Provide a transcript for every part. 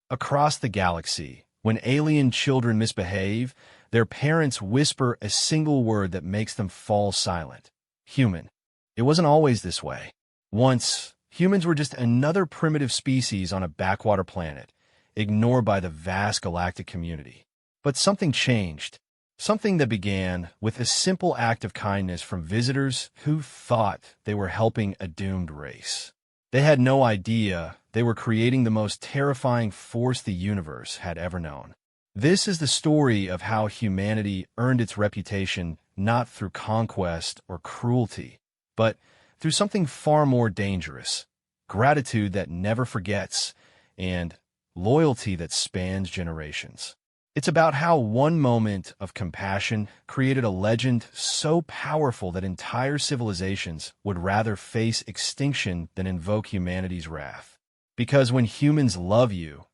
Across the galaxy, when alien children misbehave, their parents whisper a single word that makes them fall silent. Human. It wasn't always this way. Once, humans were just another primitive species on a backwater planet, ignored by the vast galactic community. But something changed. Something that began with a simple act of kindness from visitors who thought they were helping a doomed race. They had no idea they were creating the most terrifying force the universe had ever known. This is the story of how humanity earned its reputation not through conquest or cruelty, but through something far more dangerous: gratitude that never forgets and loyalty that spans generations. It's about how one moment of compassion created a legend so powerful that entire civilizations would rather face extinction than invoke humanity's wrath. Because when humans love you,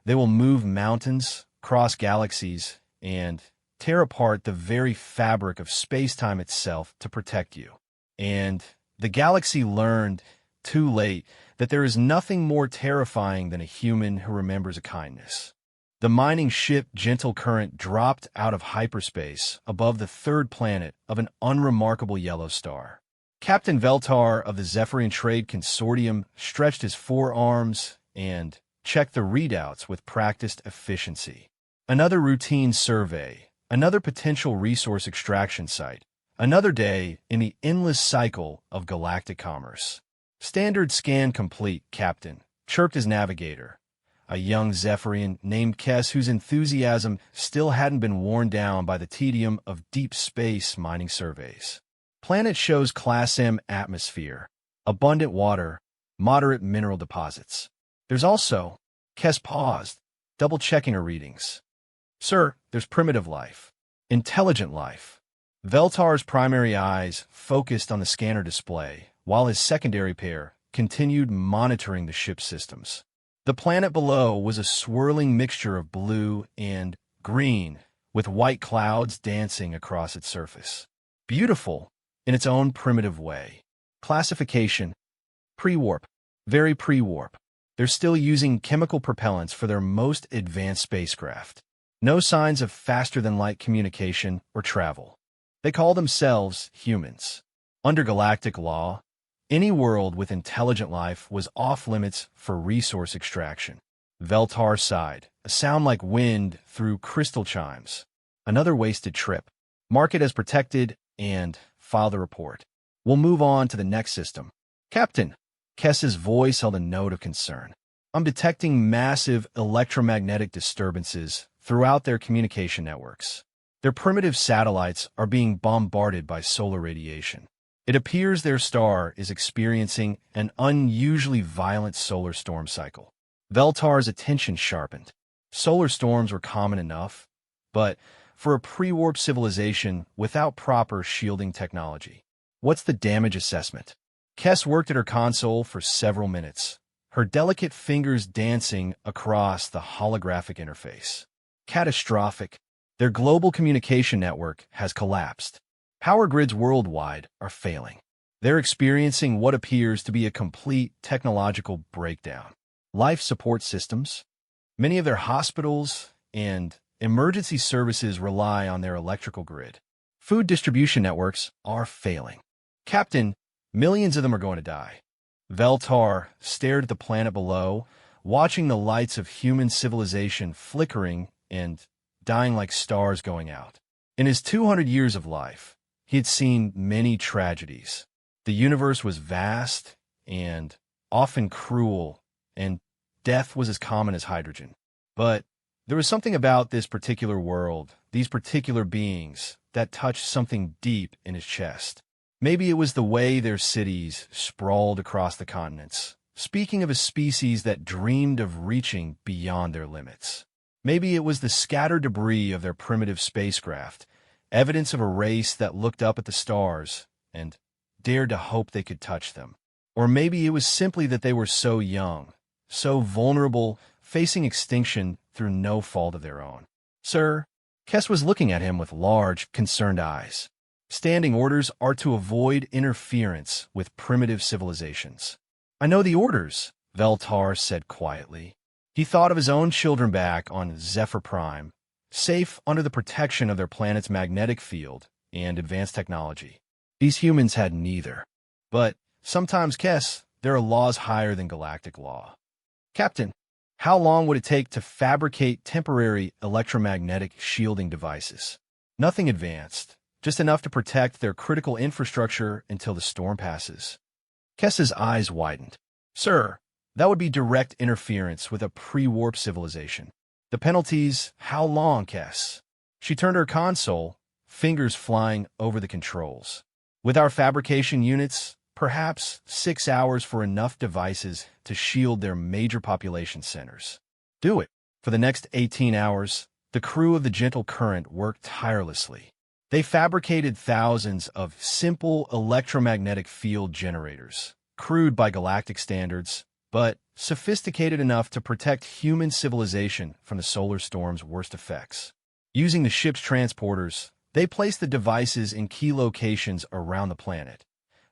they will move mountains, cross galaxies, and tear apart the very fabric of space-time itself to protect you. And the galaxy learned, too late, that there is nothing more terrifying than a human who remembers a kindness. The mining ship Gentle Current dropped out of hyperspace above the third planet of an unremarkable yellow star. Captain Veltar of the Zephyrian Trade Consortium stretched his forearms and checked the readouts with practiced efficiency. Another routine survey, another potential resource extraction site, another day in the endless cycle of galactic commerce. Standard scan complete, Captain, chirped his navigator, a young Zephyrian named Kess whose enthusiasm still hadn't been worn down by the tedium of deep space mining surveys. Planet shows Class M atmosphere, abundant water, moderate mineral deposits. There's also, Kess paused, double-checking her readings. Sir, there's primitive life. Intelligent life. Veltar's primary eyes focused on the scanner display, while his secondary pair continued monitoring the ship's systems. The planet below was a swirling mixture of blue and green, with white clouds dancing across its surface. Beautiful, in its own primitive way. Classification: pre-warp. Very pre-warp. They're still using chemical propellants for their most advanced spacecraft. No signs of faster-than-light communication or travel. They call themselves humans. Under galactic law, any world with intelligent life was off-limits for resource extraction. Veltar sighed, a sound like wind through crystal chimes. Another wasted trip. Mark it as protected and file the report. We'll move on to the next system. Captain, Kess's voice held a note of concern. I'm detecting massive electromagnetic disturbances throughout their communication networks. Their primitive satellites are being bombarded by solar radiation. It appears their star is experiencing an unusually violent solar storm cycle. Veltar's attention sharpened. Solar storms were common enough, but for a pre-warp civilization without proper shielding technology. What's the damage assessment? Kess worked at her console for several minutes, her delicate fingers dancing across the holographic interface. Catastrophic. Their global communication network has collapsed. Power grids worldwide are failing. They're experiencing what appears to be a complete technological breakdown. Life support systems. Many of their hospitals and emergency services rely on their electrical grid. Food distribution networks are failing. Captain, millions of them are going to die. Veltar stared at the planet below, watching the lights of human civilization flickering and dying like stars going out. In his 200 years of life, he had seen many tragedies. The universe was vast and often cruel, and death was as common as hydrogen. But there was something about this particular world, these particular beings, that touched something deep in his chest. Maybe it was the way their cities sprawled across the continents, speaking of a species that dreamed of reaching beyond their limits. Maybe it was the scattered debris of their primitive spacecraft, evidence of a race that looked up at the stars and dared to hope they could touch them. Or maybe it was simply that they were so young, so vulnerable, facing extinction through no fault of their own. Sir, Kess was looking at him with large, concerned eyes. Standing orders are to avoid interference with primitive civilizations. I know the orders, Veltar said quietly. He thought of his own children back on Zephyr Prime, safe under the protection of their planet's magnetic field and advanced technology. These humans had neither. But sometimes, Kess, there are laws higher than galactic law. Captain, how long would it take to fabricate temporary electromagnetic shielding devices? Nothing advanced, just enough to protect their critical infrastructure until the storm passes. Kess's eyes widened. Sir, that would be direct interference with a pre-warp civilization. The penalties, how long, Kess? She turned her console, fingers flying over the controls. With our fabrication units, perhaps 6 hours for enough devices to shield their major population centers. Do it. For the next 18 hours, the crew of the Gentle Current worked tirelessly. They fabricated thousands of simple electromagnetic field generators, crude by galactic standards, but sophisticated enough to protect human civilization from the solar storm's worst effects. Using the ship's transporters, they placed the devices in key locations around the planet.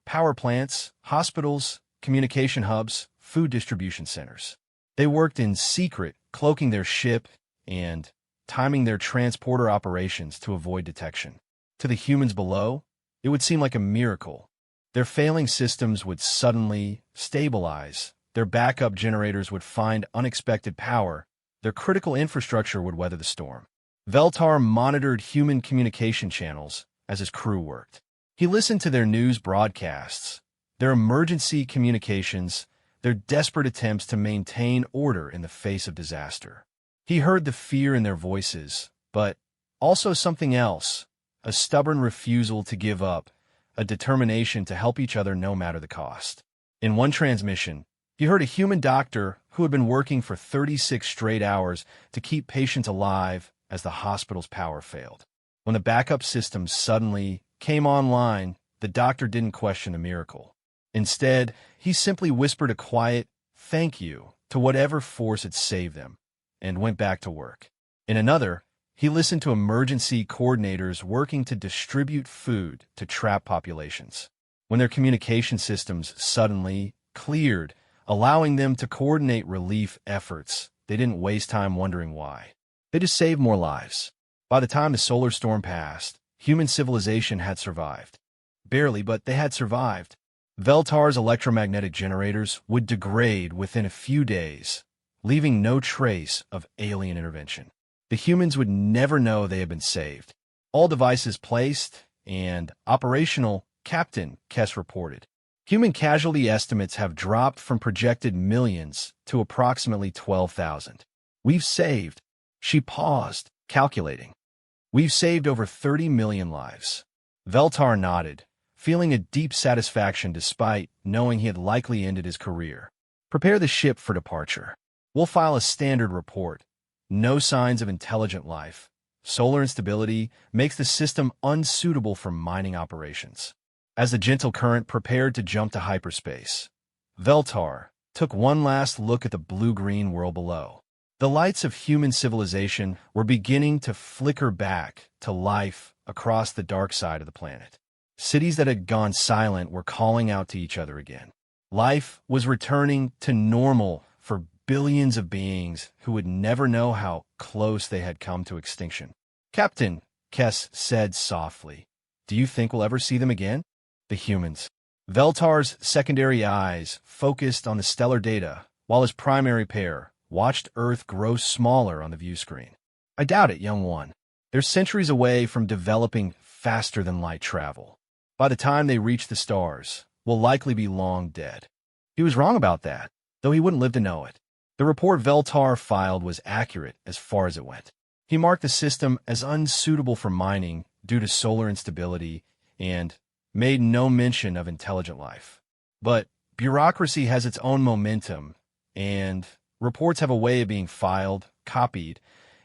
Power plants, hospitals, communication hubs, food distribution centers. They worked in secret, cloaking their ship and timing their transporter operations to avoid detection. To the humans below, it would seem like a miracle. Their failing systems would suddenly stabilize, their backup generators would find unexpected power, their critical infrastructure would weather the storm. Veltar monitored human communication channels as his crew worked. He listened to their news broadcasts, their emergency communications, their desperate attempts to maintain order in the face of disaster. He heard the fear in their voices, but also something else, a stubborn refusal to give up, a determination to help each other no matter the cost. In one transmission, he heard a human doctor who had been working for 36 straight hours to keep patients alive as the hospital's power failed. When the backup system suddenly came online, the doctor didn't question the miracle. Instead, he simply whispered a quiet "thank you" to whatever force had saved them, and went back to work. In another, he listened to emergency coordinators working to distribute food to trapped populations. When their communication systems suddenly cleared, allowing them to coordinate relief efforts, they didn't waste time wondering why. They just saved more lives. By the time the solar storm passed, human civilization had survived. Barely, but they had survived. Veltar's electromagnetic generators would degrade within a few days, leaving no trace of alien intervention. The humans would never know they had been saved. All devices placed and operational, Captain Kess reported. Human casualty estimates have dropped from projected millions to approximately 12,000. We've saved. She paused, calculating. We've saved over 30 million lives. Veltar nodded, feeling a deep satisfaction despite knowing he had likely ended his career. Prepare the ship for departure. We'll file a standard report. No signs of intelligent life. Solar instability makes the system unsuitable for mining operations. As the Gentle Current prepared to jump to hyperspace, Veltar took one last look at the blue-green world below. The lights of human civilization were beginning to flicker back to life across the dark side of the planet. Cities that had gone silent were calling out to each other again. Life was returning to normal for billions of beings who would never know how close they had come to extinction. Captain, Kess said softly, do you think we'll ever see them again? The humans. Veltar's secondary eyes focused on the stellar data, while his primary pair watched Earth grow smaller on the view screen. I doubt it, young one. They're centuries away from developing faster than light travel. By the time they reach the stars, we'll likely be long dead. He was wrong about that, though he wouldn't live to know it. The report Veltar filed was accurate as far as it went. He marked the system as unsuitable for mining due to solar instability and made no mention of intelligent life. But bureaucracy has its own momentum, and reports have a way of being filed, copied,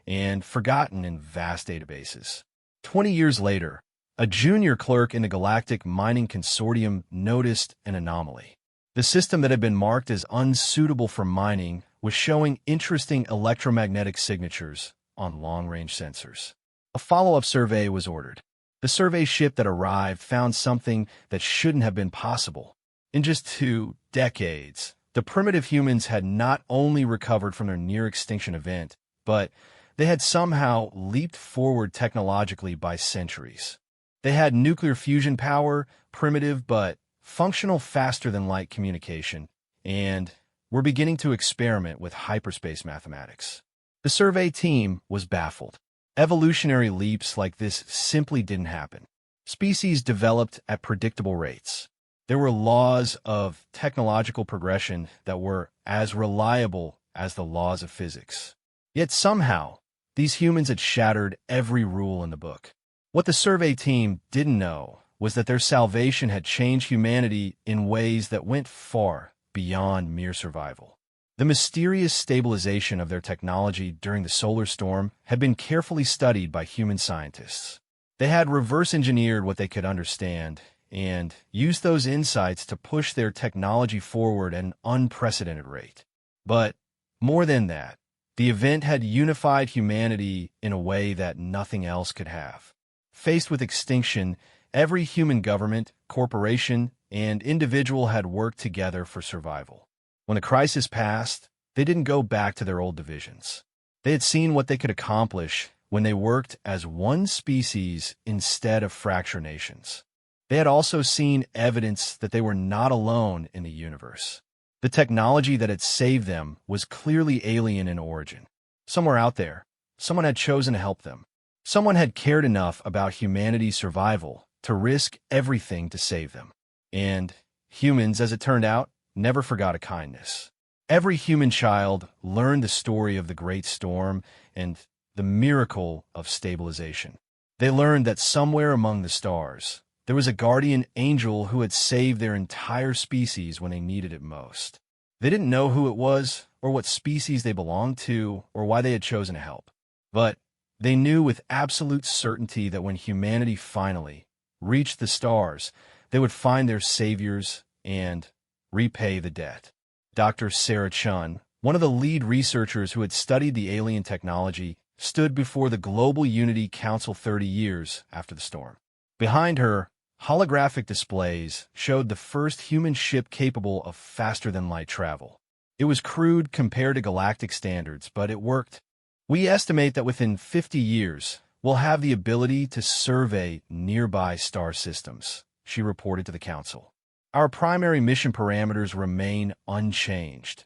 and forgotten in vast databases. 20 years later, a junior clerk in the Galactic Mining Consortium noticed an anomaly. The system that had been marked as unsuitable for mining was showing interesting electromagnetic signatures on long-range sensors. A follow-up survey was ordered. The survey ship that arrived found something that shouldn't have been possible. In just 2 decades, The primitive humans had not only recovered from their near-extinction event, but they had somehow leaped forward technologically by centuries. They had nuclear fusion power, primitive but functional faster-than-light communication, and were beginning to experiment with hyperspace mathematics. The survey team was baffled. Evolutionary leaps like this simply didn't happen. Species developed at predictable rates. There were laws of technological progression that were as reliable as the laws of physics. Yet somehow, these humans had shattered every rule in the book. What the survey team didn't know was that their salvation had changed humanity in ways that went far beyond mere survival. The mysterious stabilization of their technology during the solar storm had been carefully studied by human scientists. They had reverse-engineered what they could understand and used those insights to push their technology forward at an unprecedented rate. But more than that, the event had unified humanity in a way that nothing else could have. Faced with extinction, every human government, corporation, and individual had worked together for survival. When the crisis passed, they didn't go back to their old divisions. They had seen what they could accomplish when they worked as one species instead of fractured nations. They had also seen evidence that they were not alone in the universe. The technology that had saved them was clearly alien in origin. Somewhere out there, someone had chosen to help them. Someone had cared enough about humanity's survival to risk everything to save them. And humans, as it turned out, never forgot a kindness. Every human child learned the story of the Great Storm and the miracle of stabilization. They learned that somewhere among the stars, there was a guardian angel who had saved their entire species when they needed it most. They didn't know who it was, or what species they belonged to, or why they had chosen to help. But they knew with absolute certainty that when humanity finally reached the stars, they would find their saviors and repay the debt. Dr. Sarah Chun, one of the lead researchers who had studied the alien technology, stood before the Global Unity Council 30 years after the storm. Behind her, holographic displays showed the first human ship capable of faster-than-light travel. It was crude compared to galactic standards, but it worked. We estimate that within 50 years, we'll have the ability to survey nearby star systems, she reported to the Council. Our primary mission parameters remain unchanged.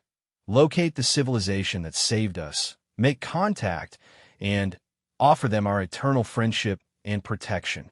Locate the civilization that saved us, make contact, and offer them our eternal friendship and protection.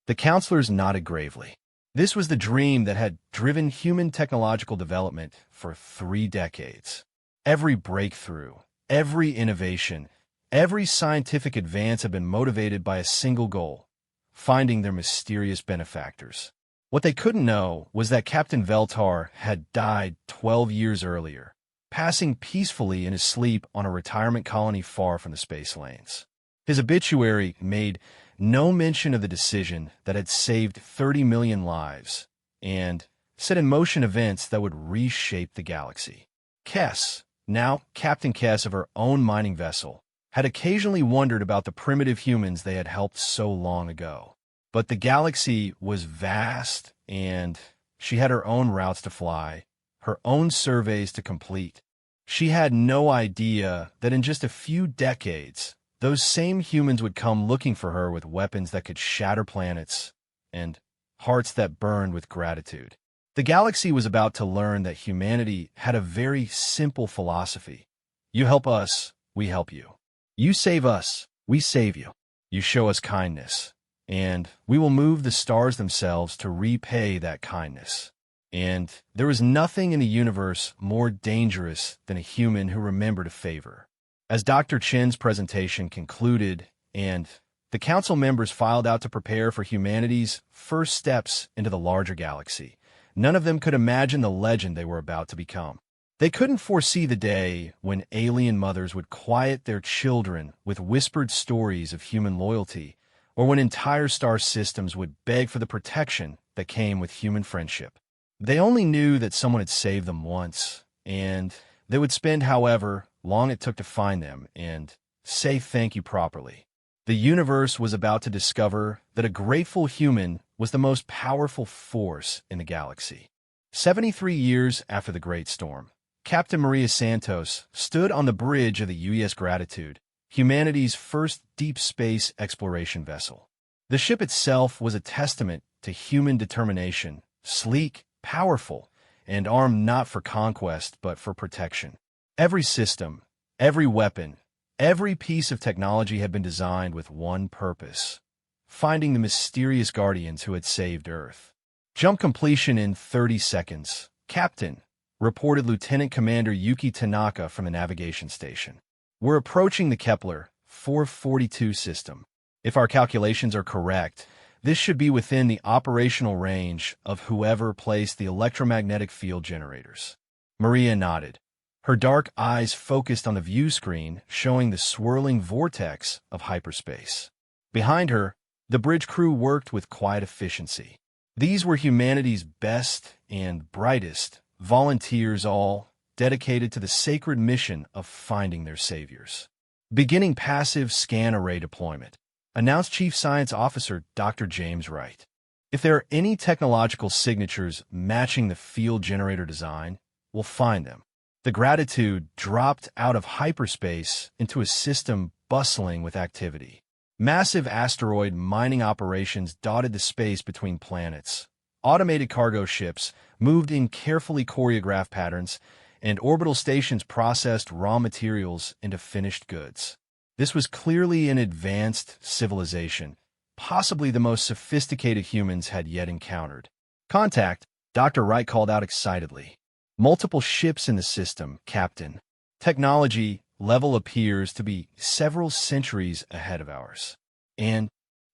The counselors nodded gravely. This was the dream that had driven human technological development for 3 decades. Every breakthrough, every innovation, every scientific advance had been motivated by a single goal: finding their mysterious benefactors. What they couldn't know was that Captain Veltar had died 12 years earlier, passing peacefully in his sleep on a retirement colony far from the space lanes. His obituary made no mention of the decision that had saved 30 million lives and set in motion events that would reshape the galaxy. Kess, now Captain Kess of her own mining vessel, had occasionally wondered about the primitive humans they had helped so long ago. But the galaxy was vast, and she had her own routes to fly, her own surveys to complete. She had no idea that in just a few decades, those same humans would come looking for her with weapons that could shatter planets and hearts that burned with gratitude. The galaxy was about to learn that humanity had a very simple philosophy. You help us, we help you. You save us, we save you. You show us kindness, and we will move the stars themselves to repay that kindness. And there is nothing in the universe more dangerous than a human who remembered a favor. As Dr. Chen's presentation concluded and the council members filed out to prepare for humanity's first steps into the larger galaxy, none of them could imagine the legend they were about to become. They couldn't foresee the day when alien mothers would quiet their children with whispered stories of human loyalty, or when entire star systems would beg for the protection that came with human friendship. They only knew that someone had saved them once, and they would spend however long it took to find them and say thank you properly. The universe was about to discover that a grateful human was the most powerful force in the galaxy. 73 years after the Great Storm, Captain Maria Santos stood on the bridge of the UES Gratitude, humanity's first deep space exploration vessel. The ship itself was a testament to human determination, sleek, powerful, and armed not for conquest but for protection. Every system, every weapon, every piece of technology had been designed with one purpose: finding the mysterious guardians who had saved Earth. Jump completion in 30 seconds. Captain, reported Lieutenant Commander Yuki Tanaka from the navigation station. We're approaching the Kepler 442 system. If our calculations are correct, this should be within the operational range of whoever placed the electromagnetic field generators. Maria nodded. Her dark eyes focused on the view screen, showing the swirling vortex of hyperspace. Behind her, the bridge crew worked with quiet efficiency. These were humanity's best and brightest volunteers, all dedicated to the sacred mission of finding their saviors. Beginning passive scan array deployment, announced Chief Science Officer Dr. James Wright. If there are any technological signatures matching the field generator design, we'll find them. The Gratitude dropped out of hyperspace into a system bustling with activity. Massive asteroid mining operations dotted the space between planets. Automated cargo ships moved in carefully choreographed patterns, and orbital stations processed raw materials into finished goods. This was clearly an advanced civilization, possibly the most sophisticated humans had yet encountered. Contact, Dr. Wright called out excitedly. Multiple ships in the system, Captain. Technology level appears to be several centuries ahead of ours. And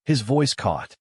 his voice caught.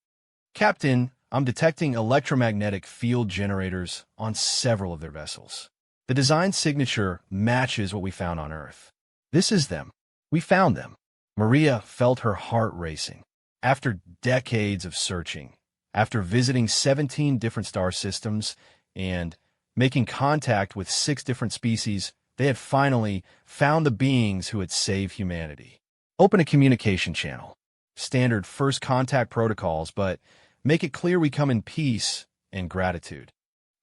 Captain, I'm detecting electromagnetic field generators on several of their vessels. The design signature matches what we found on Earth. This is them. We found them. Maria felt her heart racing. After decades of searching, after visiting 17 different star systems and making contact with 6 different species, they had finally found the beings who had saved humanity. Open a communication channel. Standard first contact protocols, but make it clear we come in peace and gratitude.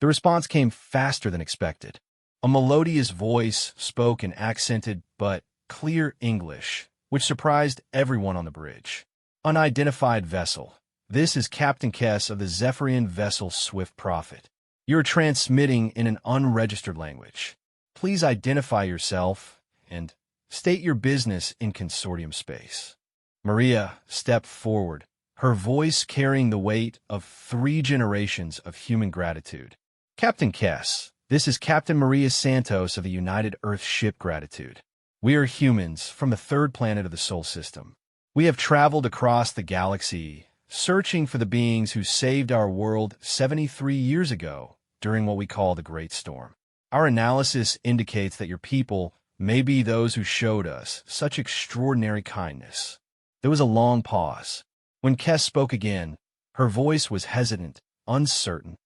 The response came faster than expected. A melodious voice spoke in accented but clear English, which surprised everyone on the bridge. Unidentified vessel. This is Captain Kess of the Zephyrian vessel Swift Prophet. You're transmitting in an unregistered language. Please identify yourself and state your business in consortium space. Maria stepped forward, her voice carrying the weight of 3 generations of human gratitude. Captain Kess, this is Captain Maria Santos of the United Earth Ship Gratitude. We are humans from the 3rd planet of the Sol system. We have traveled across the galaxy, searching for the beings who saved our world 73 years ago during what we call the Great Storm. Our analysis indicates that your people may be those who showed us such extraordinary kindness. There was a long pause. When Kess spoke again, her voice was hesitant, uncertain.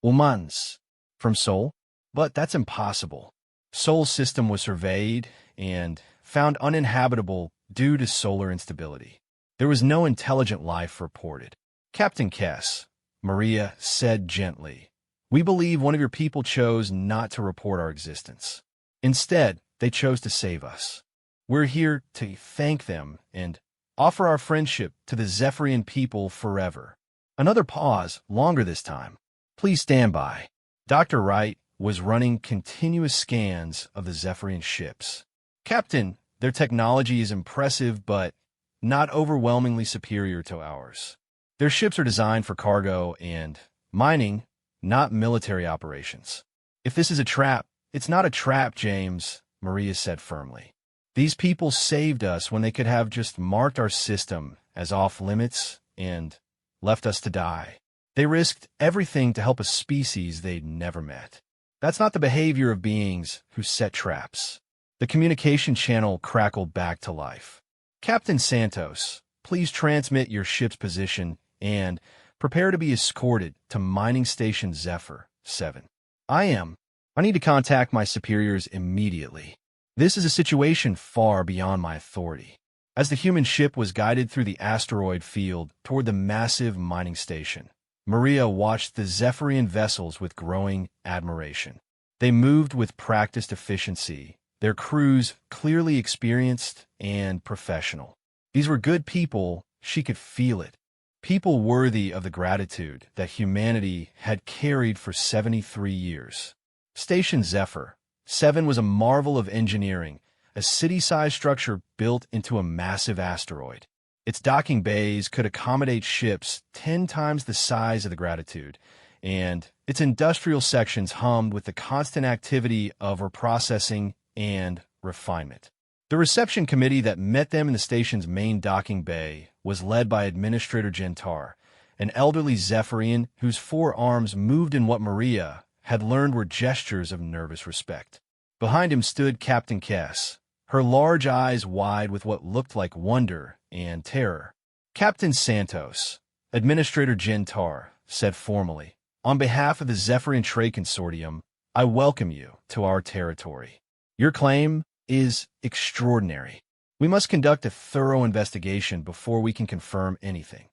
Humans. From Sol? But that's impossible. Sol's system was surveyed and found uninhabitable due to solar instability. There was no intelligent life reported. Captain Kess, Maria said gently, we believe one of your people chose not to report our existence. Instead, they chose to save us. We're here to thank them and offer our friendship to the Zephyrian people forever. Another pause, longer this time. Please stand by. Dr. Wright was running continuous scans of the Zephyrian ships. Captain, their technology is impressive but not overwhelmingly superior to ours. Their ships are designed for cargo and mining, not military operations. If this is a trap, it's not a trap, James, Maria said firmly. These people saved us when they could have just marked our system as off-limits and left us to die. They risked everything to help a species they'd never met. That's not the behavior of beings who set traps. The communication channel crackled back to life. Captain Santos, please transmit your ship's position and prepare to be escorted to Mining Station Zephyr 7. I need to contact my superiors immediately. This is a situation far beyond my authority. As the human ship was guided through the asteroid field toward the massive mining station, Maria watched the Zephyrian vessels with growing admiration. They moved with practiced efficiency, their crews clearly experienced and professional. These were good people, she could feel it. People worthy of the gratitude that humanity had carried for 73 years. Station Zephyr 7 was a marvel of engineering, a city-sized structure built into a massive asteroid. Its docking bays could accommodate ships 10 times the size of the Gratitude, and its industrial sections hummed with the constant activity of reprocessing and refinement. The reception committee that met them in the station's main docking bay was led by Administrator Gentar, an elderly Zephyrian whose forearms moved in what Maria had learned were gestures of nervous respect. Behind him stood Captain Kess, her large eyes wide with what looked like wonder and terror. Captain Santos, Administrator Gentar, said formally, "On behalf of the Zephyrian Trade Consortium, I welcome you to our territory. Your claim is extraordinary. We must conduct a thorough investigation before we can confirm anything."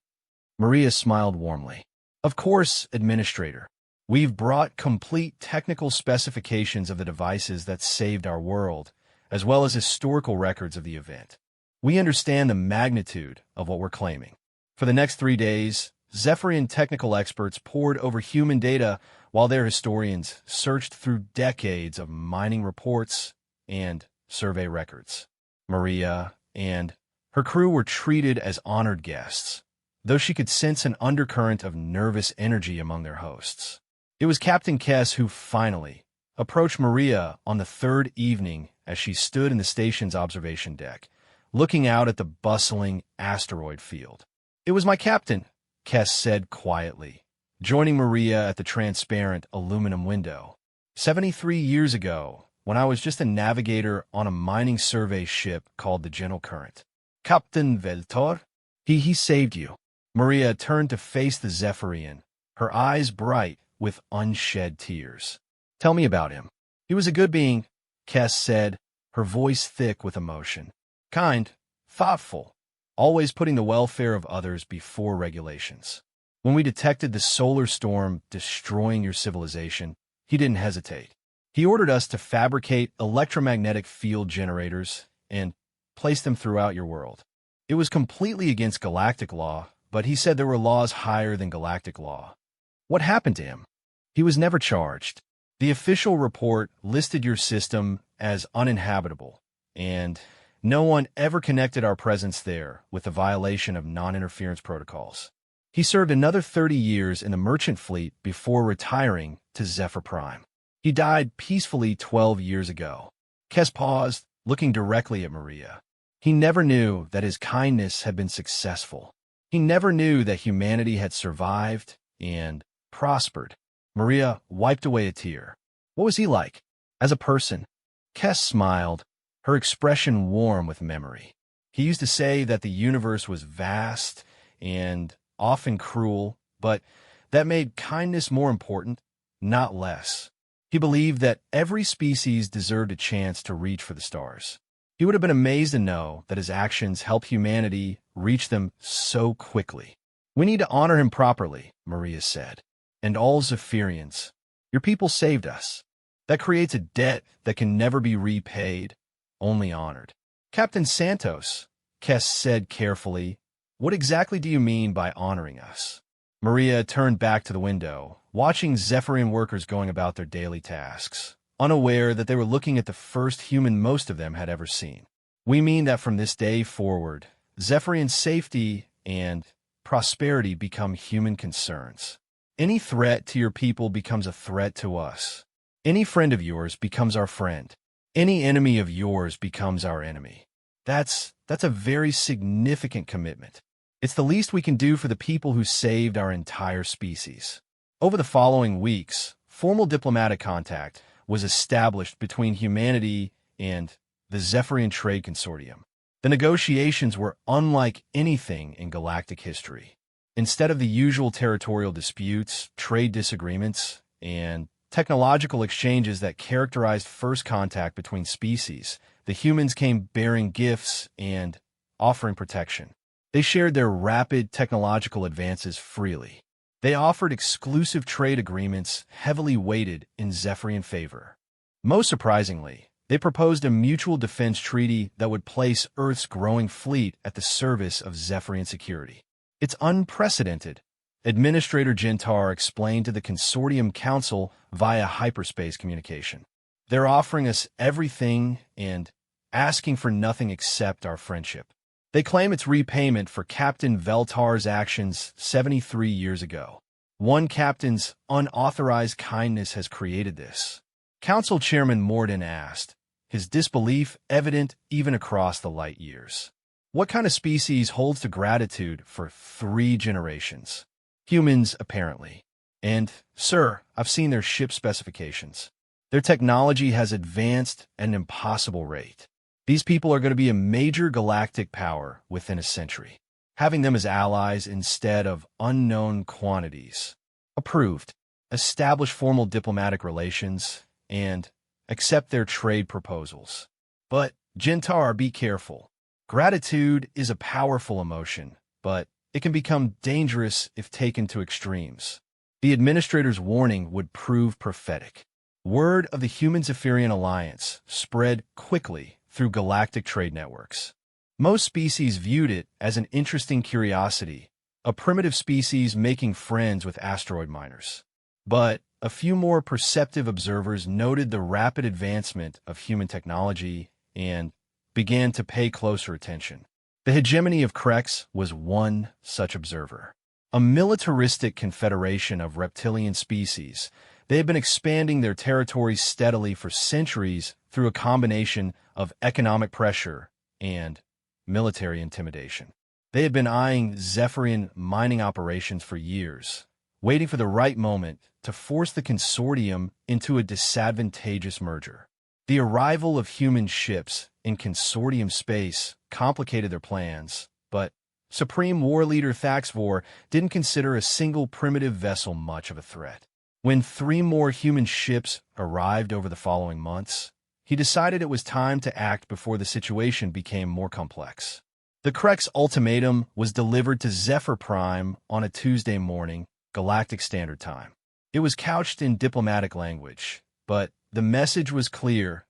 Maria smiled warmly. "Of course, Administrator. We've brought complete technical specifications of the devices that saved our world, as well as historical records of the event. We understand the magnitude of what we're claiming." For the next 3 days, Zephyrian technical experts pored over human data while their historians searched through decades of mining reports and survey records. Maria and her crew were treated as honored guests, though she could sense an undercurrent of nervous energy among their hosts. It was Captain Kess who finally approached Maria on the third evening as she stood in the station's observation deck, looking out at the bustling asteroid field. "It was my captain," Kess said quietly, joining Maria at the transparent aluminum window. 73 years ago, when I was just a navigator on a mining survey ship called the Gentle Current. Captain Veltor? He saved you." Maria turned to face the Zephyrian, her eyes bright with unshed tears. "Tell me about him." "He was a good being," Kess said, her voice thick with emotion. "Kind, thoughtful, always putting the welfare of others before regulations. When we detected the solar storm destroying your civilization, he didn't hesitate. He ordered us to fabricate electromagnetic field generators and place them throughout your world. It was completely against galactic law, but he said there were laws higher than galactic law." "What happened to him?" "He was never charged. The official report listed your system as uninhabitable, and no one ever connected our presence there with the violation of non-interference protocols. He served another 30 years in the merchant fleet before retiring to Zephyr Prime. He died peacefully 12 years ago." Kess paused, looking directly at Maria. He never knew that his kindness had been successful. He never knew that humanity had survived and prospered. Maria wiped away a tear. "What was he like? As a person?" Kess smiled, her expression warm with memory. "He used to say that the universe was vast and often cruel, but that made kindness more important, not less. He believed that every species deserved a chance to reach for the stars. He would have been amazed to know that his actions helped humanity reach them so quickly." "We need to honor him properly," Maria said. "And all Zephyrians, your people saved us. That creates a debt that can never be repaid, only honored." "Captain Santos," Kess said carefully, "what exactly do you mean by honoring us?" Maria turned back to the window, watching Zephyrian workers going about their daily tasks, unaware that they were looking at the first human most of them had ever seen. "We mean that from this day forward, Zephyrian safety and prosperity become human concerns. Any threat to your people becomes a threat to us. Any friend of yours becomes our friend. Any enemy of yours becomes our enemy. That's a very significant commitment. It's the least we can do for the people who saved our entire species." Over the following weeks, formal diplomatic contact was established between humanity and the Zephyrian Trade Consortium. The negotiations were unlike anything in galactic history. Instead of the usual territorial disputes, trade disagreements, and technological exchanges that characterized first contact between species, the humans came bearing gifts and offering protection. They shared their rapid technological advances freely. They offered exclusive trade agreements heavily weighted in Zephyrian favor. Most surprisingly, they proposed a mutual defense treaty that would place Earth's growing fleet at the service of Zephyrian security. It's unprecedented, Administrator Gentar explained to the Consortium Council via hyperspace communication. They're offering us everything and asking for nothing except our friendship. They claim it's repayment for Captain Veltar's actions 73 years ago. One captain's unauthorized kindness has created this. Council Chairman Morden asked, his disbelief evident even across the light years. What kind of species holds to gratitude for 3 generations? Humans, apparently. And, sir, I've seen their ship specifications. Their technology has advanced at an impossible rate. These people are going to be a major galactic power within a century. Having them as allies instead of unknown quantities. Approved. Establish formal diplomatic relations and accept their trade proposals. But, Gentar, be careful. Gratitude is a powerful emotion, but it can become dangerous if taken to extremes. The administrator's warning would prove prophetic. Word of the Human-Zephyrian alliance spread quickly through galactic trade networks. Most species viewed it as an interesting curiosity, a primitive species making friends with asteroid miners. But a few more perceptive observers noted the rapid advancement of human technology and began to pay closer attention. The hegemony of Krex was one such observer. A militaristic confederation of reptilian species, they had been expanding their territories steadily for centuries through a combination of economic pressure and military intimidation. They had been eyeing Zephyrian mining operations for years, waiting for the right moment to force the consortium into a disadvantageous merger. The arrival of human ships in consortium space complicated their plans, but Supreme War Leader Thaxvor didn't consider a single primitive vessel much of a threat. When 3 more human ships arrived over the following months, he decided it was time to act before the situation became more complex. The Krex ultimatum was delivered to Zephyr Prime on a Tuesday morning, Galactic Standard Time. It was couched in diplomatic language, but the message was clear: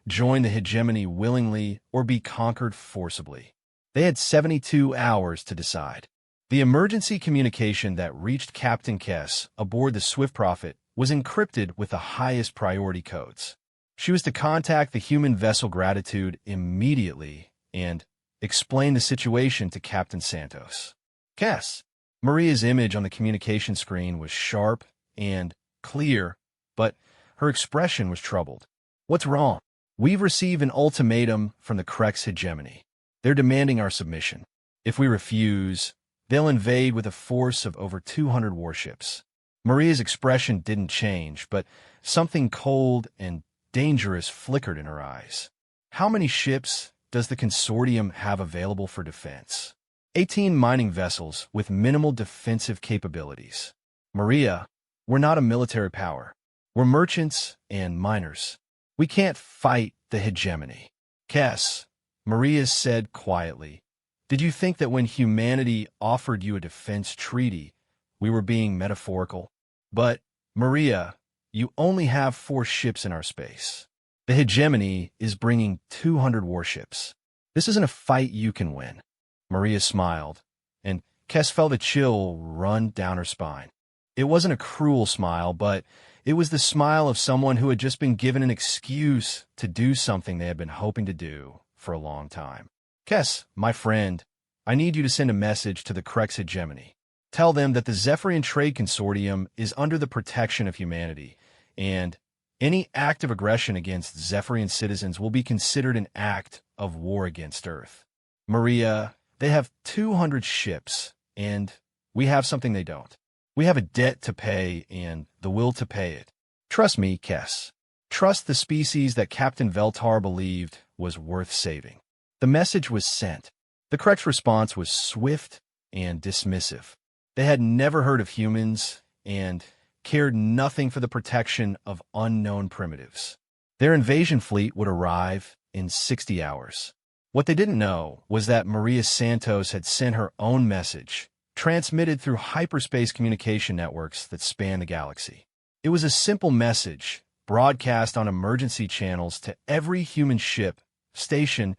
join the hegemony willingly or be conquered forcibly. They had 72 hours to decide. The emergency communication that reached Captain Kess aboard the Swift Prophet was encrypted with the highest priority codes. She was to contact the human vessel Gratitude immediately and explain the situation to Captain Santos. Kess. Maria's image on the communication screen was sharp and clear, but her expression was troubled. What's wrong? We've received an ultimatum from the Krex hegemony. They're demanding our submission. If we refuse, they'll invade with a force of over 200 warships. Maria's expression didn't change, but something cold and dangerous flickered in her eyes. How many ships does the consortium have available for defense? 18 mining vessels with minimal defensive capabilities. Maria, we're not a military power. We're merchants and miners. We can't fight the hegemony. Kess, Maria said quietly, did you think that when humanity offered you a defense treaty, we were being metaphorical? But, Maria, you only have 4 ships in our space. The hegemony is bringing 200 warships. This isn't a fight you can win. Maria smiled, and Kess felt a chill run down her spine. It wasn't a cruel smile, but it was the smile of someone who had just been given an excuse to do something they had been hoping to do for a long time. Kess, my friend, I need you to send a message to the Krex hegemony. Tell them that the Zephyrian Trade Consortium is under the protection of humanity, and any act of aggression against Zephyrian citizens will be considered an act of war against Earth. Maria, they have 200 ships, and we have something they don't. We have a debt to pay and the will to pay it. Trust me, Kess. Trust the species that Captain Veltar believed was worth saving. The message was sent. The correct response was swift and dismissive. They had never heard of humans and cared nothing for the protection of unknown primitives. Their invasion fleet would arrive in 60 hours. What they didn't know was that Maria Santos had sent her own message, transmitted through hyperspace communication networks that span the galaxy. It was a simple message, broadcast on emergency channels to every human ship, station,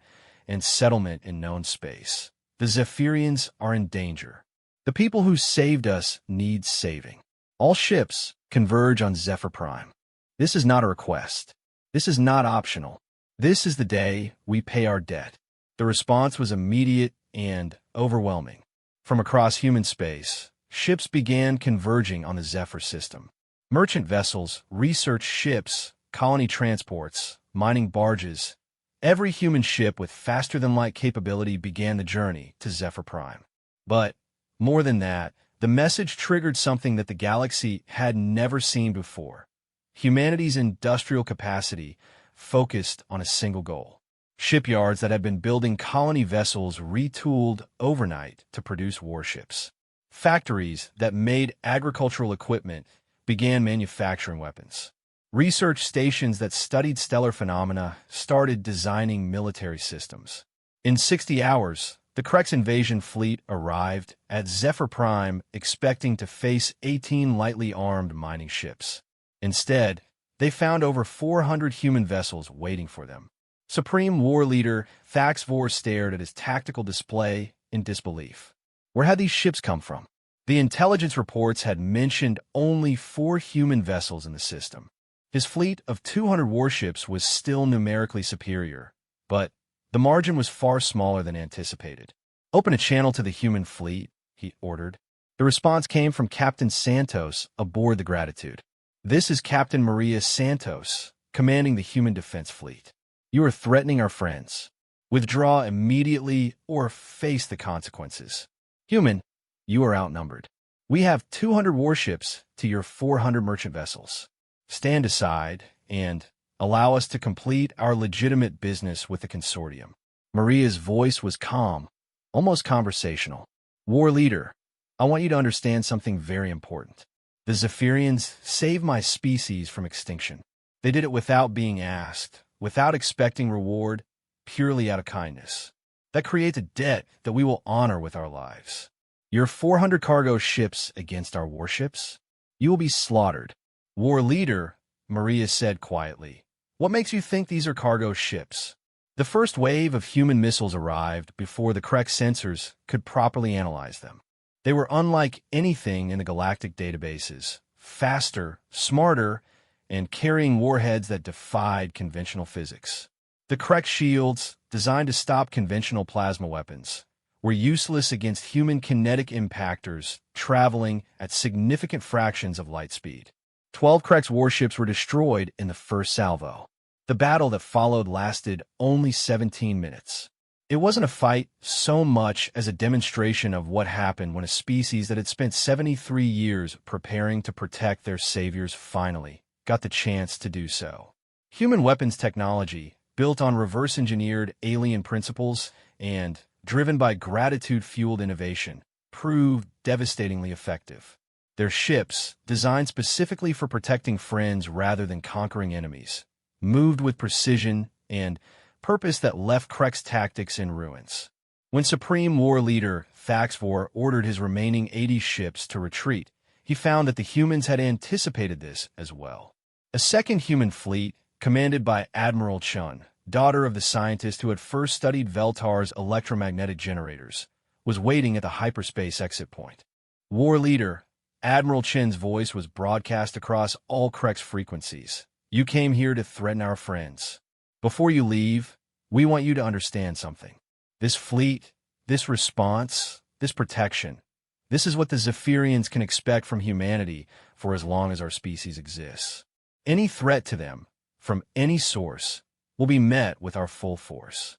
and settlement in known space. The Zephyrians are in danger. The people who saved us need saving. All ships converge on Zephyr Prime. This is not a request. This is not optional. This is the day we pay our debt. The response was immediate and overwhelming. From across human space, ships began converging on the Zephyr system. Merchant vessels, research ships, colony transports, mining barges. Every human ship with faster-than-light capability began the journey to Zephyr Prime. But, more than that, the message triggered something that the galaxy had never seen before. Humanity's industrial capacity focused on a single goal. Shipyards that had been building colony vessels retooled overnight to produce warships. Factories that made agricultural equipment began manufacturing weapons. Research stations that studied stellar phenomena started designing military systems. In 60 hours, the Krex invasion fleet arrived at Zephyr Prime expecting to face 18 lightly armed mining ships. Instead, they found over 400 human vessels waiting for them. Supreme War Leader HFY War stared at his tactical display in disbelief. Where had these ships come from? The intelligence reports had mentioned only 4 human vessels in the system. His fleet of 200 warships was still numerically superior, but the margin was far smaller than anticipated. "Open a channel to the human fleet," he ordered. The response came from Captain Santos aboard the Gratitude. "This is Captain Maria Santos, commanding the Human Defense Fleet. You are threatening our friends. Withdraw immediately or face the consequences. Human, you are outnumbered. We have 200 warships to your 400 merchant vessels. Stand aside and allow us to complete our legitimate business with the consortium." Maria's voice was calm, almost conversational. "War Leader, I want you to understand something very important. The Zephyrians saved my species from extinction. They did it without being asked, without expecting reward, purely out of kindness. That creates a debt that we will honor with our lives. Your 400 cargo ships against our warships? You will be slaughtered." "War Leader," Maria said quietly, "what makes you think these are cargo ships?" The first wave of human missiles arrived before the correct sensors could properly analyze them. They were unlike anything in the galactic databases, faster, smarter, and carrying warheads that defied conventional physics. The correct shields, designed to stop conventional plasma weapons, were useless against human kinetic impactors traveling at significant fractions of light speed. 12 Krex warships were destroyed in the first salvo. The battle that followed lasted only 17 minutes. It wasn't a fight so much as a demonstration of what happened when a species that had spent 73 years preparing to protect their saviors finally got the chance to do so. Human weapons technology, built on reverse-engineered alien principles and driven by gratitude-fueled innovation, proved devastatingly effective. Their ships, designed specifically for protecting friends rather than conquering enemies, moved with precision and purpose that left Krex tactics in ruins. When Supreme War Leader HFY War ordered his remaining 80 ships to retreat, he found that the humans had anticipated this as well. A second human fleet, commanded by Admiral Chun, daughter of the scientist who had first studied Veltar's electromagnetic generators, was waiting at the hyperspace exit point. "War Leader," Admiral Chen's voice was broadcast across all Krex frequencies. "You came here to threaten our friends. Before you leave, we want you to understand something. This fleet, this response, this protection, this is what the Zephyrians can expect from humanity for as long as our species exists. Any threat to them, from any source, will be met with our full force."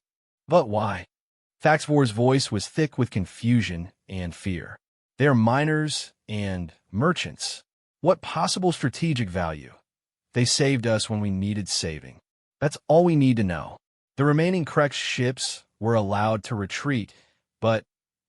"But why?" HFY War's voice was thick with confusion and fear. "They are miners and merchants. What possible strategic value? They saved us when we needed saving. That's all we need to know." The remaining Krex ships were allowed to retreat, but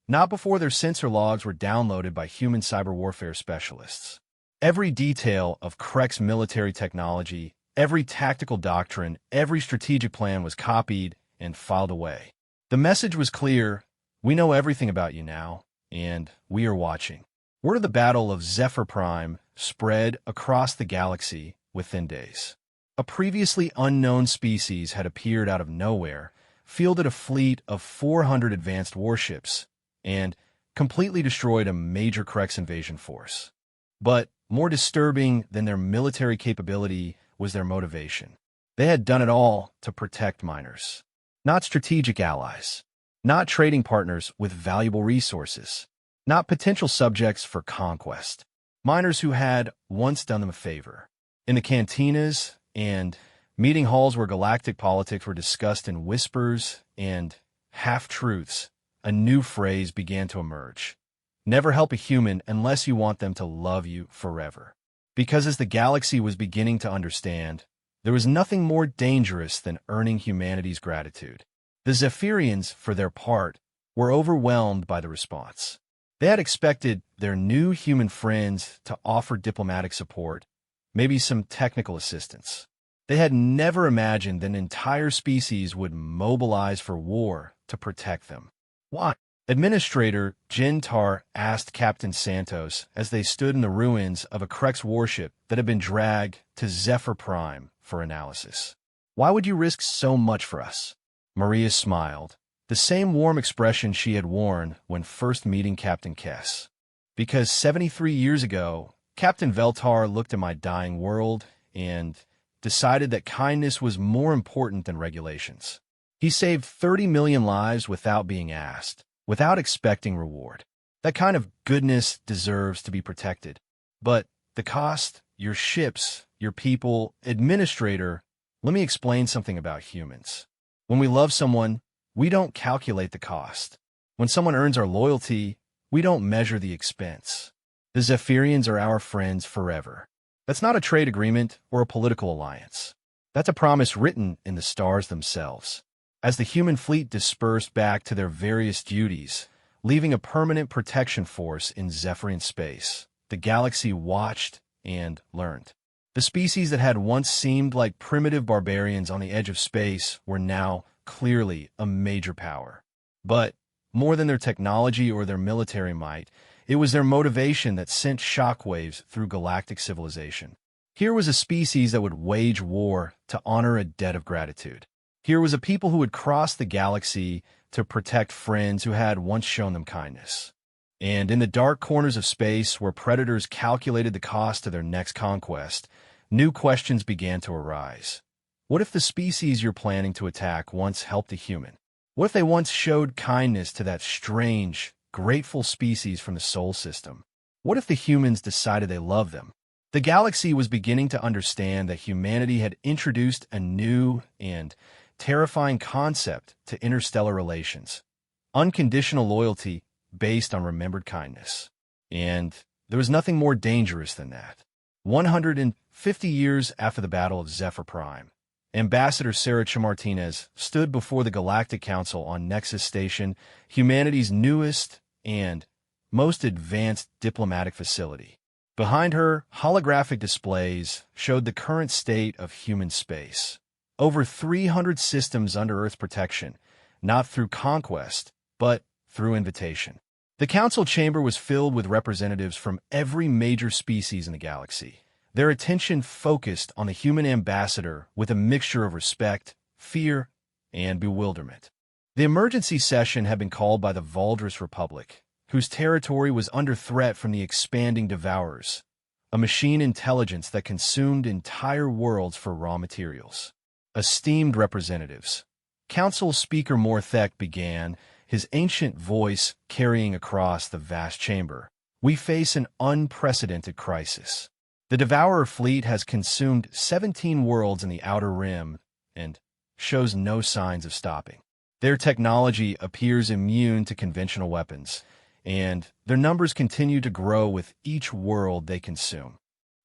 not before their sensor logs were downloaded by human cyber warfare specialists. Every detail of Krex military technology, every tactical doctrine, every strategic plan was copied and filed away. The message was clear: "We know everything about you now, and we are watching. Word of the Battle of Zephyr Prime spread across the galaxy within days. A previously unknown species had appeared out of nowhere, fielded a fleet of 400 advanced warships, and completely destroyed a major Krex invasion force. But more disturbing than their military capability was their motivation. They had done it all to protect miners. Not strategic allies. Not trading partners with valuable resources. Not potential subjects for conquest. Miners who had once done them a favor. In the cantinas and meeting halls where galactic politics were discussed in whispers and half-truths, a new phrase began to emerge. Never help a human unless you want them to love you forever. Because as the galaxy was beginning to understand, there was nothing more dangerous than earning humanity's gratitude. The Zephyrians, for their part, were overwhelmed by the response. They had expected their new human friends to offer diplomatic support, maybe some technical assistance. They had never imagined that an entire species would mobilize for war to protect them. Why? Administrator Jintar asked Captain Santos as they stood in the ruins of a Krex warship that had been dragged to Zephyr Prime for analysis. Why would you risk so much for us? Maria smiled, the same warm expression she had worn when first meeting Captain Kess. Because 73 years ago, Captain Veltar looked at my dying world and decided that kindness was more important than regulations. He saved 30 million lives without being asked, without expecting reward. That kind of goodness deserves to be protected. But the cost, your ships, your people, administrator, let me explain something about humans. When we love someone, we don't calculate the cost. When someone earns our loyalty, we don't measure the expense. The Zephyrians are our friends forever. That's not a trade agreement or a political alliance. That's a promise written in the stars themselves. As the human fleet dispersed back to their various duties, leaving a permanent protection force in Zephyrian space, the galaxy watched and learned. The species that had once seemed like primitive barbarians on the edge of space were now clearly a major power. But more than their technology or their military might, it was their motivation that sent shockwaves through galactic civilization. Here was a species that would wage war to honor a debt of gratitude. Here was a people who would cross the galaxy to protect friends who had once shown them kindness. And in the dark corners of space, where predators calculated the cost of their next conquest, new questions began to arise. What if the species you're planning to attack once helped a human? What if they once showed kindness to that strange, grateful species from the Sol system? What if the humans decided they loved them? The galaxy was beginning to understand that humanity had introduced a new and terrifying concept to interstellar relations: unconditional loyalty based on remembered kindness. And there was nothing more dangerous than that. 150 years after the Battle of Zephyr Prime, Ambassador Sarah Chamartinez stood before the Galactic Council on Nexus Station, humanity's newest and most advanced diplomatic facility. Behind her, holographic displays showed the current state of human space. Over 300 systems under Earth's protection, not through conquest, but through invitation. The council chamber was filled with representatives from every major species in the galaxy, their attention focused on the human ambassador with a mixture of respect, fear, and bewilderment. The emergency session had been called by the Valdris Republic, whose territory was under threat from the expanding Devourers, a machine intelligence that consumed entire worlds for raw materials. Esteemed representatives, Council Speaker Morthek began, his ancient voice carrying across the vast chamber. We face an unprecedented crisis. The Devourer fleet has consumed 17 worlds in the Outer Rim and shows no signs of stopping. Their technology appears immune to conventional weapons, and their numbers continue to grow with each world they consume.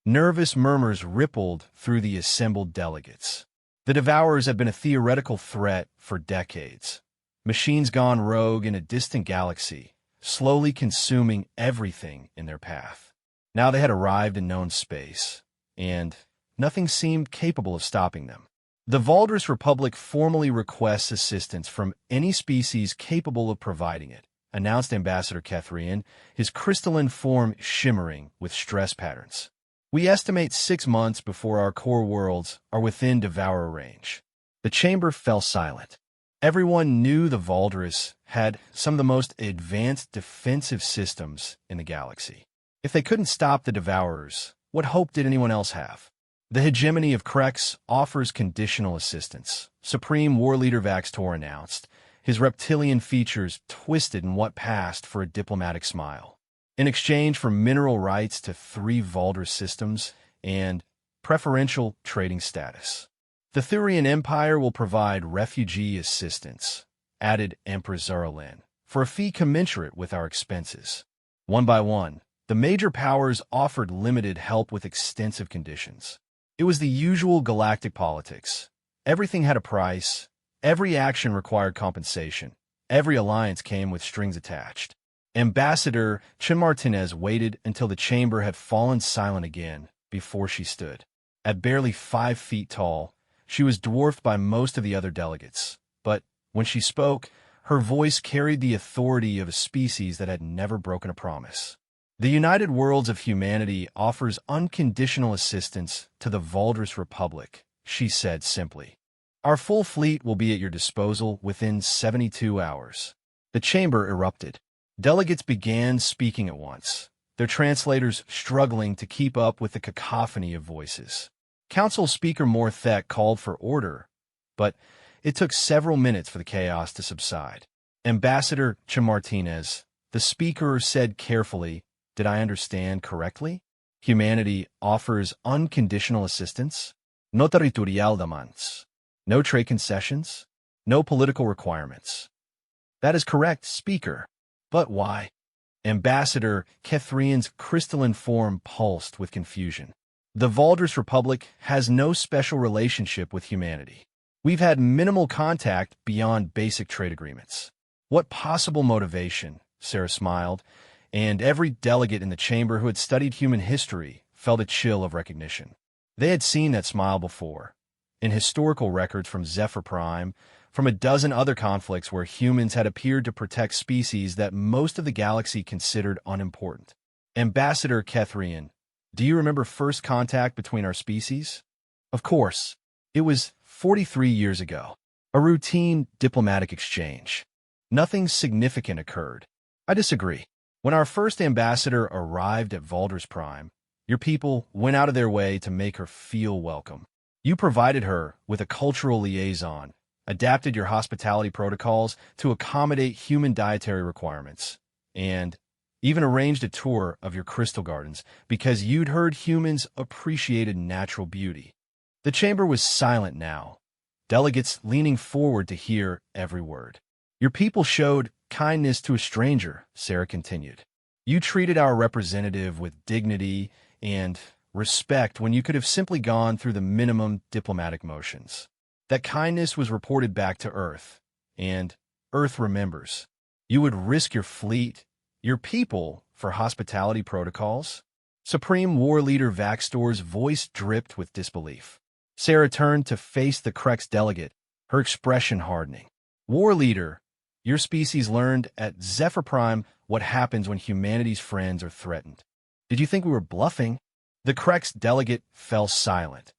Nervous murmurs rippled through the assembled delegates. The Devourers have been a theoretical threat for decades. Machines gone rogue in a distant galaxy, slowly consuming everything in their path. Now they had arrived in known space, and nothing seemed capable of stopping them. The Valdris Republic formally requests assistance from any species capable of providing it, announced Ambassador Kethrian, his crystalline form shimmering with stress patterns. "We estimate 6 months before our core worlds are within devourer range." The chamber fell silent. Everyone knew the Valdris had some of the most advanced defensive systems in the galaxy. If they couldn't stop the devourers, what hope did anyone else have? "The hegemony of Krex offers conditional assistance," Supreme War Leader Vaxtor announced, his reptilian features twisted in what passed for a diplomatic smile. "In exchange for mineral rights to 3 Valdris systems and preferential trading status. The Thurian Empire will provide refugee assistance," added Empress Zarolin, "for a fee commensurate with our expenses." One by one, the major powers offered limited help with extensive conditions. It was the usual galactic politics. Everything had a price, every action required compensation, every alliance came with strings attached. Ambassador Chin Martinez waited until the chamber had fallen silent again before she stood. At barely 5 feet tall, she was dwarfed by most of the other delegates, but when she spoke, her voice carried the authority of a species that had never broken a promise. "The United Worlds of Humanity offers unconditional assistance to the Valdris Republic," she said simply. "Our full fleet will be at your disposal within 72 hours. The chamber erupted. Delegates began speaking at once, their translators struggling to keep up with the cacophony of voices. Council Speaker Morthek called for order, but it took several minutes for the chaos to subside. Ambassador Chamartinez, the speaker, said carefully, "Did I understand correctly? Humanity offers unconditional assistance? No territorial demands. No trade concessions? No political requirements." "That is correct, Speaker. But why?" Ambassador Kethrian's crystalline form pulsed with confusion. "The Valdris Republic has no special relationship with humanity. We've had minimal contact beyond basic trade agreements." "What possible motivation?" Sarah smiled, and every delegate in the chamber who had studied human history felt a chill of recognition. They had seen that smile before, in historical records from Zephyr Prime, from a dozen other conflicts where humans had appeared to protect species that most of the galaxy considered unimportant. "Ambassador Kethrian, do you remember first contact between our species?" "Of course. It was 43 years ago. A routine diplomatic exchange. Nothing significant occurred." "I disagree. When our first ambassador arrived at Valdris Prime, your people went out of their way to make her feel welcome. You provided her with a cultural liaison, adapted your hospitality protocols to accommodate human dietary requirements, and even arranged a tour of your crystal gardens because you'd heard humans appreciated natural beauty." The chamber was silent now, delegates leaning forward to hear every word. "Your people showed kindness to a stranger," Sarah continued. "You treated our representative with dignity and respect when you could have simply gone through the minimum diplomatic motions. That kindness was reported back to Earth, and Earth remembers. You would risk your fleet, your people, for hospitality protocols?" Supreme War Leader Vaxtor's voice dripped with disbelief. Sarah turned to face the Krex delegate, her expression hardening. "War Leader, your species learned at Zephyr Prime what happens when humanity's friends are threatened. Did you think we were bluffing?" The Krex delegate fell silent,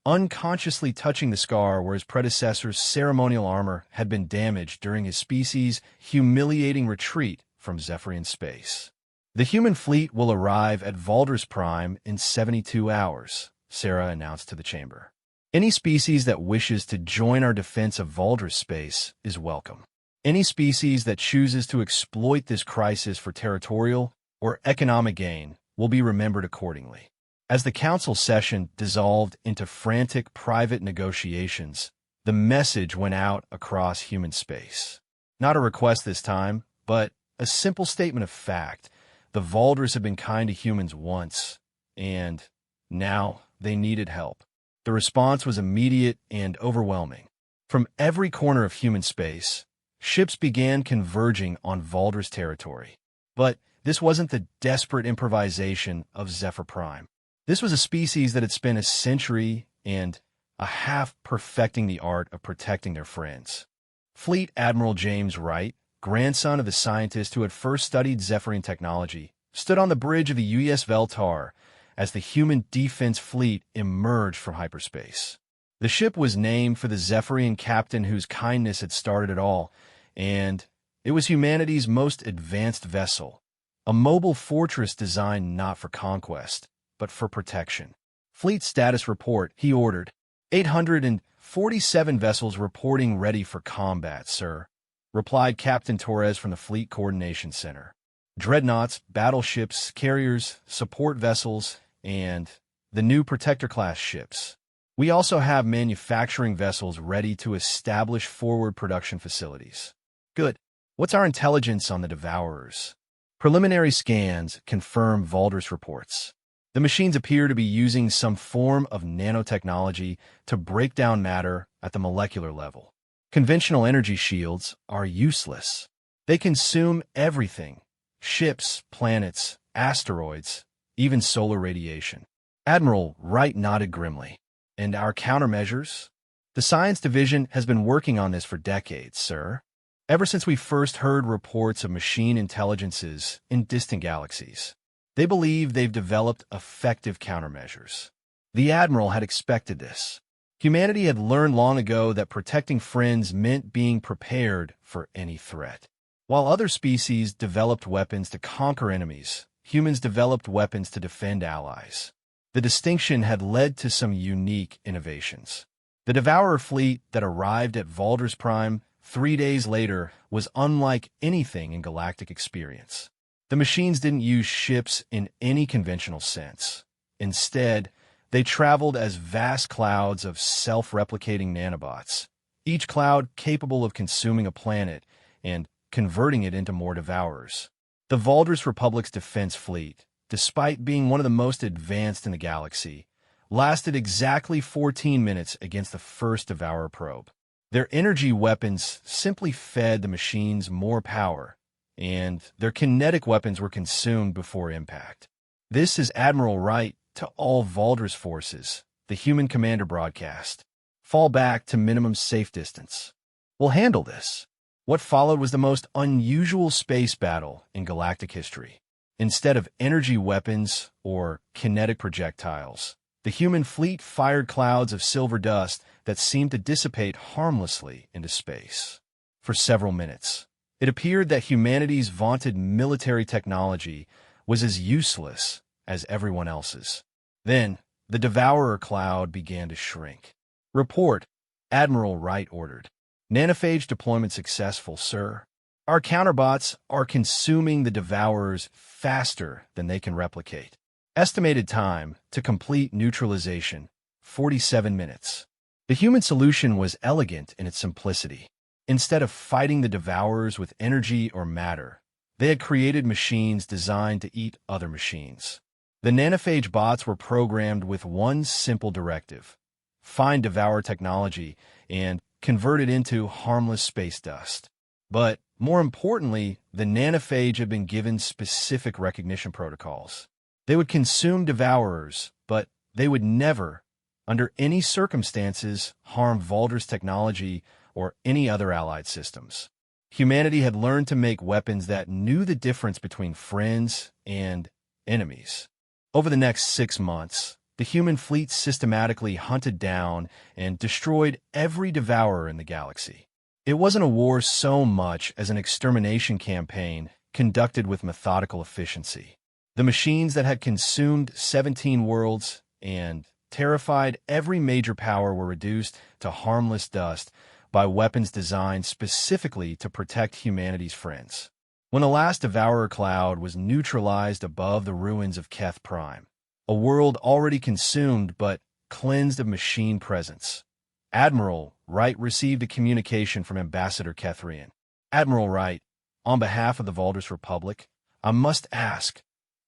unconsciously touching the scar where his predecessor's ceremonial armor had been damaged during his species' humiliating retreat from Zephyrian space. "The human fleet will arrive at Valdris Prime in 72 hours, Sarah announced to the chamber. "Any species that wishes to join our defense of Valdris space is welcome. Any species that chooses to exploit this crisis for territorial or economic gain will be remembered accordingly." As the council session dissolved into frantic private negotiations, the message went out across human space. Not a request this time, but a simple statement of fact. The Valdris had been kind to humans once, and now they needed help. The response was immediate and overwhelming. From every corner of human space, ships began converging on Valdris territory. But this wasn't the desperate improvisation of Zephyr Prime. This was a species that had spent a century and a half perfecting the art of protecting their friends. Fleet Admiral James Wright, grandson of the scientist who had first studied Zephyrian technology, stood on the bridge of the UES Veltar as the human defense fleet emerged from hyperspace. The ship was named for the Zephyrian captain whose kindness had started it all, and it was humanity's most advanced vessel, a mobile fortress designed not for conquest, but for protection. Fleet status report, he ordered. 847 vessels reporting ready for combat, sir, replied Captain Torres from the Fleet Coordination Center. Dreadnoughts, battleships, carriers, support vessels, and the new Protector-class ships. We also have manufacturing vessels ready to establish forward production facilities. Good. What's our intelligence on the Devourers? Preliminary scans confirm Valdris reports. The machines appear to be using some form of nanotechnology to break down matter at the molecular level. Conventional energy shields are useless. They consume everything: ships, planets, asteroids, even solar radiation. Admiral Wright nodded grimly. And our countermeasures? The Science Division has been working on this for decades, sir. Ever since we first heard reports of machine intelligences in distant galaxies. They believe they've developed effective countermeasures. The Admiral had expected this. Humanity had learned long ago that protecting friends meant being prepared for any threat. While other species developed weapons to conquer enemies, humans developed weapons to defend allies. The distinction had led to some unique innovations. The Devourer fleet that arrived at Valdris Prime 3 days later was unlike anything in galactic experience. The machines didn't use ships in any conventional sense. Instead, they traveled as vast clouds of self-replicating nanobots, each cloud capable of consuming a planet and converting it into more Devourers. The Valdris Republic's defense fleet, despite being one of the most advanced in the galaxy, lasted exactly 14 minutes against the first Devourer probe. Their energy weapons simply fed the machines more power, and their kinetic weapons were consumed before impact. This is Admiral Wright to all Valdris forces, the human commander broadcast. Fall back to minimum safe distance. We'll handle this. What followed was the most unusual space battle in galactic history. Instead of energy weapons or kinetic projectiles, the human fleet fired clouds of silver dust that seemed to dissipate harmlessly into space. For several minutes, it appeared that humanity's vaunted military technology was as useless as everyone else's. Then, the Devourer cloud began to shrink. Report, Admiral Wright ordered. Nanophage deployment successful, sir. Our counterbots are consuming the Devourers faster than they can replicate. Estimated time to complete neutralization, 47 minutes. The human solution was elegant in its simplicity. Instead of fighting the Devourers with energy or matter, they had created machines designed to eat other machines. The nanophage bots were programmed with one simple directive: find Devourer technology and convert it into harmless space dust. But more importantly, the nanophage had been given specific recognition protocols. They would consume Devourers, but they would never, under any circumstances, harm Valdris technology or any other allied systems. Humanity had learned to make weapons that knew the difference between friends and enemies. Over the next 6 months, the human fleet systematically hunted down and destroyed every Devourer in the galaxy. It wasn't a war so much as an extermination campaign conducted with methodical efficiency. The machines that had consumed 17 worlds and terrified every major power were reduced to harmless dust by weapons designed specifically to protect humanity's friends. When the last Devourer cloud was neutralized above the ruins of Keth Prime, a world already consumed but cleansed of machine presence, Admiral Wright received a communication from Ambassador Kethrian. Admiral Wright, on behalf of the Valdris Republic, I must ask,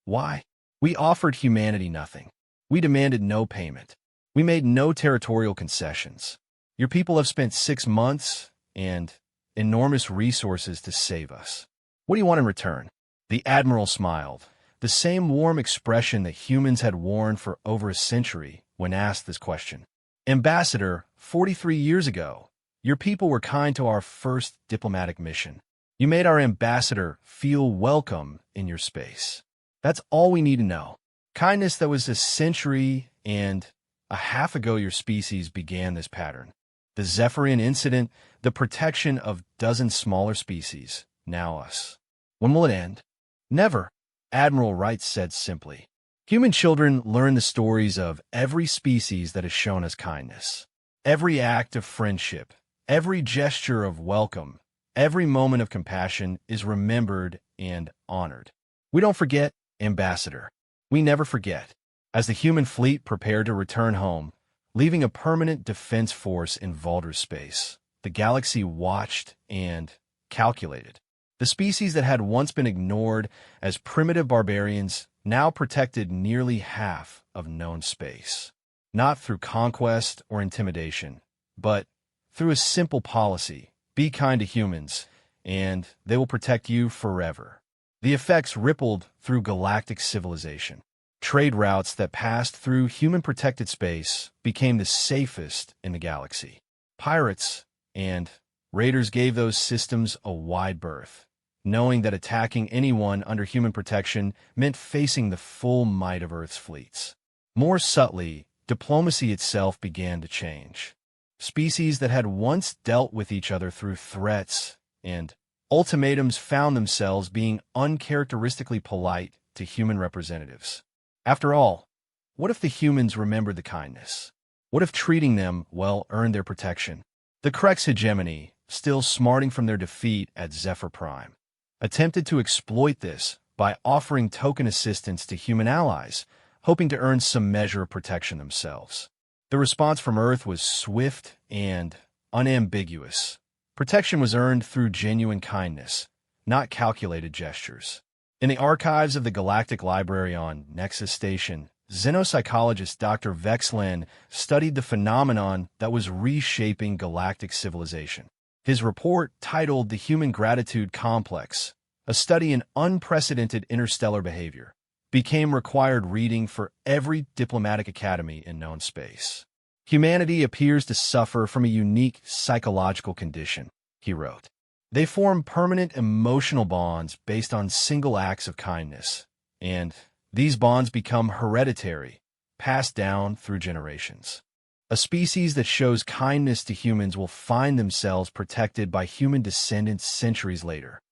why? We offered humanity nothing. We demanded no payment. We made no territorial concessions. Your people have spent 6 months and enormous resources to save us. What do you want in return? The Admiral smiled, the same warm expression that humans had worn for over a century when asked this question. Ambassador, 43 years ago, your people were kind to our first diplomatic mission. You made our ambassador feel welcome in your space. That's all we need to know. Kindness that was a century and a half ago your species began this pattern. The Zephyrian incident, the protection of dozens smaller species, now us. When will it end? Never, Admiral Wright said simply. Human children learn the stories of every species that has shown us kindness. Every act of friendship, every gesture of welcome, every moment of compassion is remembered and honored. We don't forget, Ambassador. We never forget. As the human fleet prepared to return home, leaving a permanent defense force in Vulder's space, the galaxy watched and calculated. The species that had once been ignored as primitive barbarians now protected nearly half of known space. Not through conquest or intimidation, but through a simple policy: be kind to humans, and they will protect you forever. The effects rippled through galactic civilization. Trade routes that passed through human-protected space became the safest in the galaxy. Pirates and raiders gave those systems a wide berth, knowing that attacking anyone under human protection meant facing the full might of Earth's fleets. More subtly, diplomacy itself began to change. Species that had once dealt with each other through threats and ultimatums found themselves being uncharacteristically polite to human representatives. After all, what if the humans remembered the kindness? What if treating them well earned their protection? The Krex hegemony, still smarting from their defeat at Zephyr Prime, attempted to exploit this by offering token assistance to human allies, hoping to earn some measure of protection themselves. The response from Earth was swift and unambiguous. Protection was earned through genuine kindness, not calculated gestures. In the archives of the Galactic Library on Nexus Station, xenopsychologist Dr. Vexlan studied the phenomenon that was reshaping galactic civilization. His report, titled The Human Gratitude Complex, a study in unprecedented interstellar behavior, became required reading for every diplomatic academy in known space. Humanity appears to suffer from a unique psychological condition, he wrote. They form permanent emotional bonds based on single acts of kindness, and these bonds become hereditary, passed down through generations. A species that shows kindness to humans will find themselves protected by human descendants centuries later.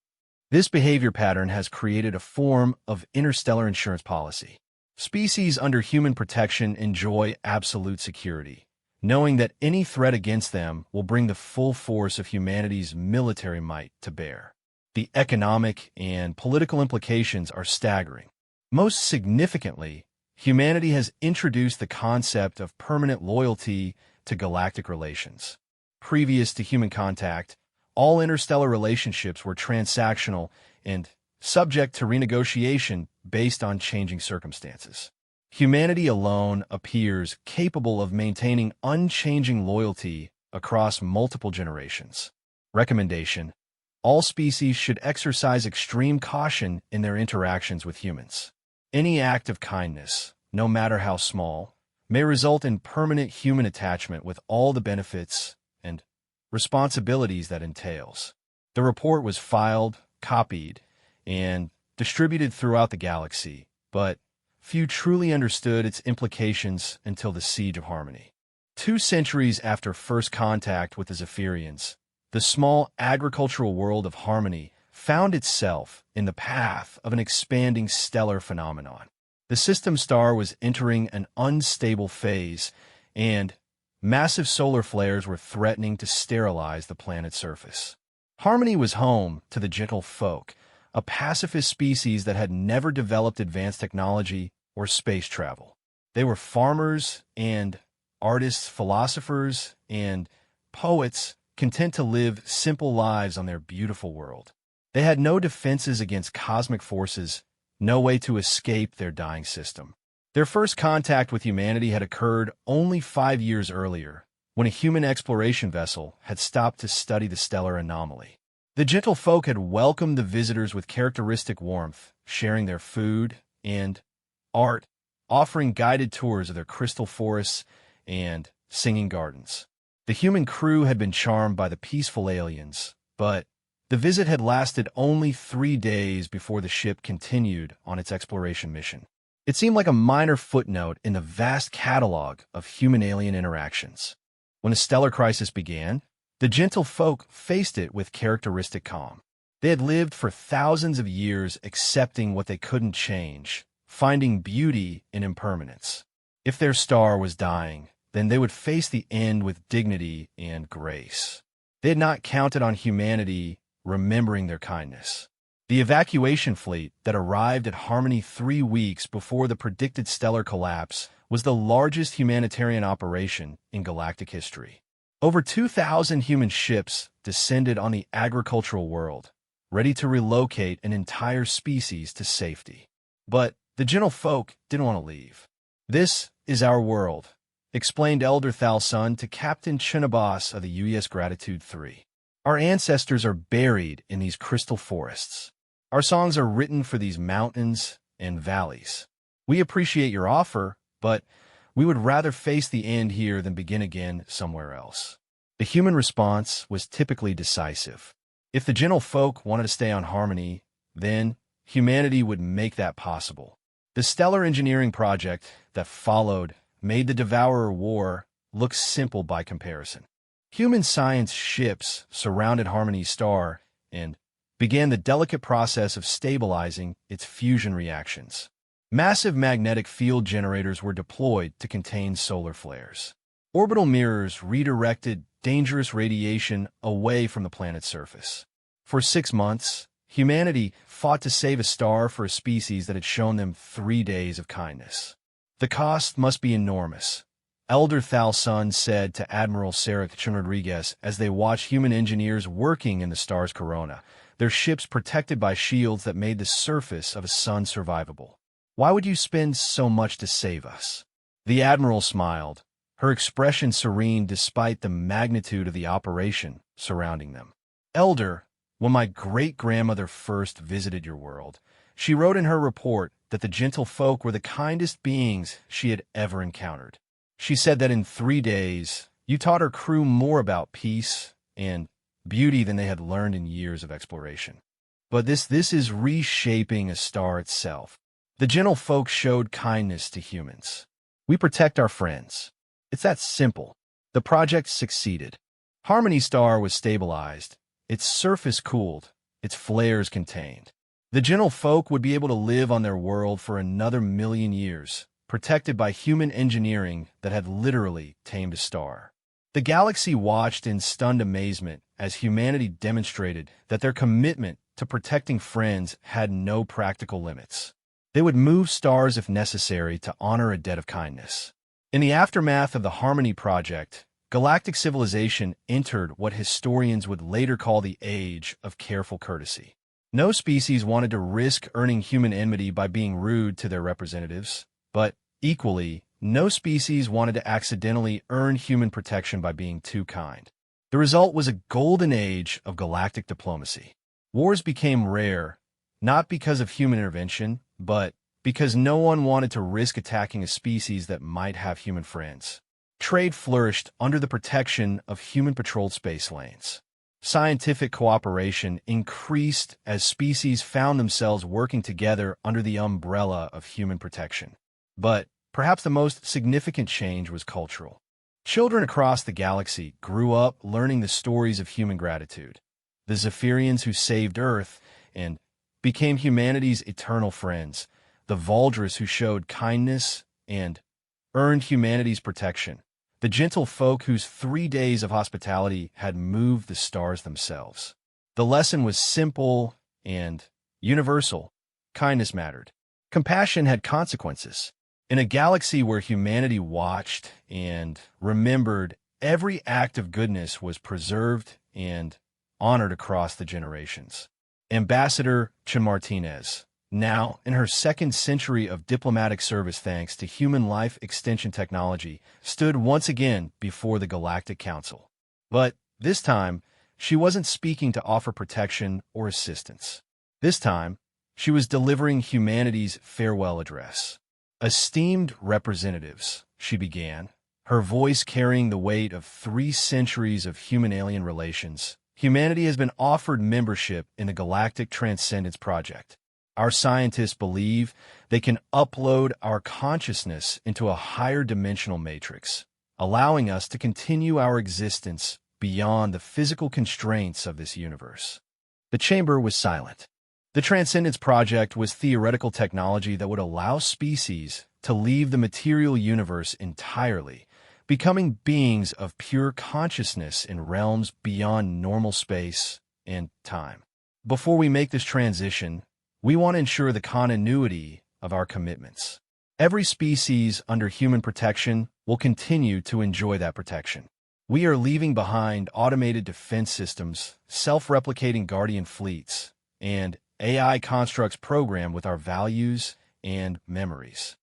This behavior pattern has created a form of interstellar insurance policy. Species under human protection enjoy absolute security, knowing that any threat against them will bring the full force of humanity's military might to bear. The economic and political implications are staggering. Most significantly, humanity has introduced the concept of permanent loyalty to galactic relations. Previous to human contact, all interstellar relationships were transactional and subject to renegotiation based on changing circumstances. Humanity alone appears capable of maintaining unchanging loyalty across multiple generations. Recommendation: all species should exercise extreme caution in their interactions with humans. Any act of kindness, no matter how small, may result in permanent human attachment with all the benefits and responsibilities that entails. The report was filed, copied, and distributed throughout the galaxy, but few truly understood its implications until the Siege of Harmony. 2 centuries after first contact with the Zephyrians, the small agricultural world of Harmony found itself in the path of an expanding stellar phenomenon. The system star was entering an unstable phase, and massive solar flares were threatening to sterilize the planet's surface. Harmony was home to the gentle folk, a pacifist species that had never developed advanced technology or space travel. They were farmers and artists, philosophers and poets, content to live simple lives on their beautiful world. They had no defenses against cosmic forces, no way to escape their dying system. Their first contact with humanity had occurred only 5 years earlier, when a human exploration vessel had stopped to study the stellar anomaly. The gentle folk had welcomed the visitors with characteristic warmth, sharing their food and art, offering guided tours of their crystal forests and singing gardens. The human crew had been charmed by the peaceful aliens, but The visit had lasted only 3 days before the ship continued on its exploration mission. It seemed like a minor footnote in the vast catalog of human-alien interactions. When a stellar crisis began, the gentle folk faced it with characteristic calm. They had lived for thousands of years accepting what they couldn't change, finding beauty in impermanence. If their star was dying, then they would face the end with dignity and grace. They had not counted on humanity remembering their kindness. The evacuation fleet that arrived at Harmony 3 weeks before the predicted stellar collapse was the largest humanitarian operation in galactic history. Over 2,000 human ships descended on the agricultural world, ready to relocate an entire species to safety. But the gentle folk didn't want to leave. "This is our world," explained Elder Thalson to Captain Chinabas of the UES Gratitude 3. "Our ancestors are buried in these crystal forests. Our songs are written for these mountains and valleys. We appreciate your offer, but we would rather face the end here than begin again somewhere else." The human response was typically decisive. If the gentle folk wanted to stay on Harmony, then humanity would make that possible. The stellar engineering project that followed made the Devourer War look simple by comparison. Human science ships surrounded Harmony's star and began the delicate process of stabilizing its fusion reactions. Massive magnetic field generators were deployed to contain solar flares. Orbital mirrors redirected dangerous radiation away from the planet's surface. For 6 months, humanity fought to save a star for a species that had shown them 3 days of kindness. "The cost must be enormous," Elder Thalson said to Admiral Sarah Rodriguez as they watched human engineers working in the star's corona, their ships protected by shields that made the surface of a sun survivable. "Why would you spend so much to save us?" The Admiral smiled, her expression serene despite the magnitude of the operation surrounding them. "Elder, when my great-grandmother first visited your world, she wrote in her report that the gentle folk were the kindest beings she had ever encountered. She said that in 3 days, you taught her crew more about peace and beauty than they had learned in years of exploration. But this is reshaping a star itself. The gentle folk showed kindness to humans. We protect our friends. It's that simple." The project succeeded. Harmony Star was stabilized, its surface cooled, its flares contained. The gentle folk would be able to live on their world for another 1,000,000 years, protected by human engineering that had literally tamed a star. The galaxy watched in stunned amazement as humanity demonstrated that their commitment to protecting friends had no practical limits. They would move stars if necessary to honor a debt of kindness. In the aftermath of the Harmony Project, galactic civilization entered what historians would later call the Age of Careful Courtesy. No species wanted to risk earning human enmity by being rude to their representatives, but equally, no species wanted to accidentally earn human protection by being too kind. The result was a golden age of galactic diplomacy. Wars became rare, not because of human intervention, but because no one wanted to risk attacking a species that might have human friends. Trade flourished under the protection of human-patrolled space lanes. Scientific cooperation increased as species found themselves working together under the umbrella of human protection. But perhaps the most significant change was cultural. Children across the galaxy grew up learning the stories of human gratitude. The Zephyrians who saved Earth and became humanity's eternal friends, the Valdris who showed kindness and earned humanity's protection, the gentle folk whose 3 days of hospitality had moved the stars themselves. The lesson was simple and universal. Kindness mattered. Compassion had consequences. In a galaxy where humanity watched and remembered, every act of goodness was preserved and honored across the generations. Ambassador Chin Martinez, now in her 2nd century of diplomatic service thanks to human life extension technology, stood once again before the Galactic Council. But this time, she wasn't speaking to offer protection or assistance. This time, she was delivering humanity's farewell address. "Esteemed representatives," she began, her voice carrying the weight of 3 centuries of human-alien relations. humanity has been offered membership in the Galactic Transcendence Project. Our scientists believe they can upload our consciousness into a higher dimensional matrix, allowing us to continue our existence beyond the physical constraints of this universe. The chamber was silent. The Transcendence Project was theoretical technology that would allow species to leave the material universe entirely, becoming beings of pure consciousness in realms beyond normal space and time. Before we make this transition, we want to ensure the continuity of our commitments. Every species under human protection will continue to enjoy that protection. We are leaving behind automated defense systems, self-replicating guardian fleets, and AI constructs programmed with our values and memories.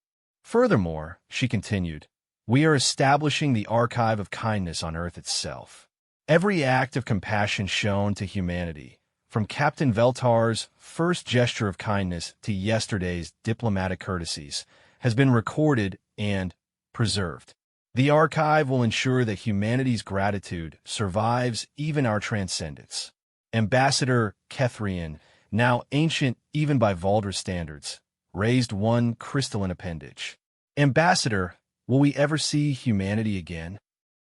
Furthermore, she continued, we are establishing the archive of kindness on Earth itself. Every act of compassion shown to humanity, from Captain Veltar's first gesture of kindness to yesterday's diplomatic courtesies, has been recorded and preserved. The archive will ensure that humanity's gratitude survives even our transcendence. Ambassador Kethrian, now ancient even by Valdra standards, raised one crystalline appendage. Ambassador, will we ever see humanity again?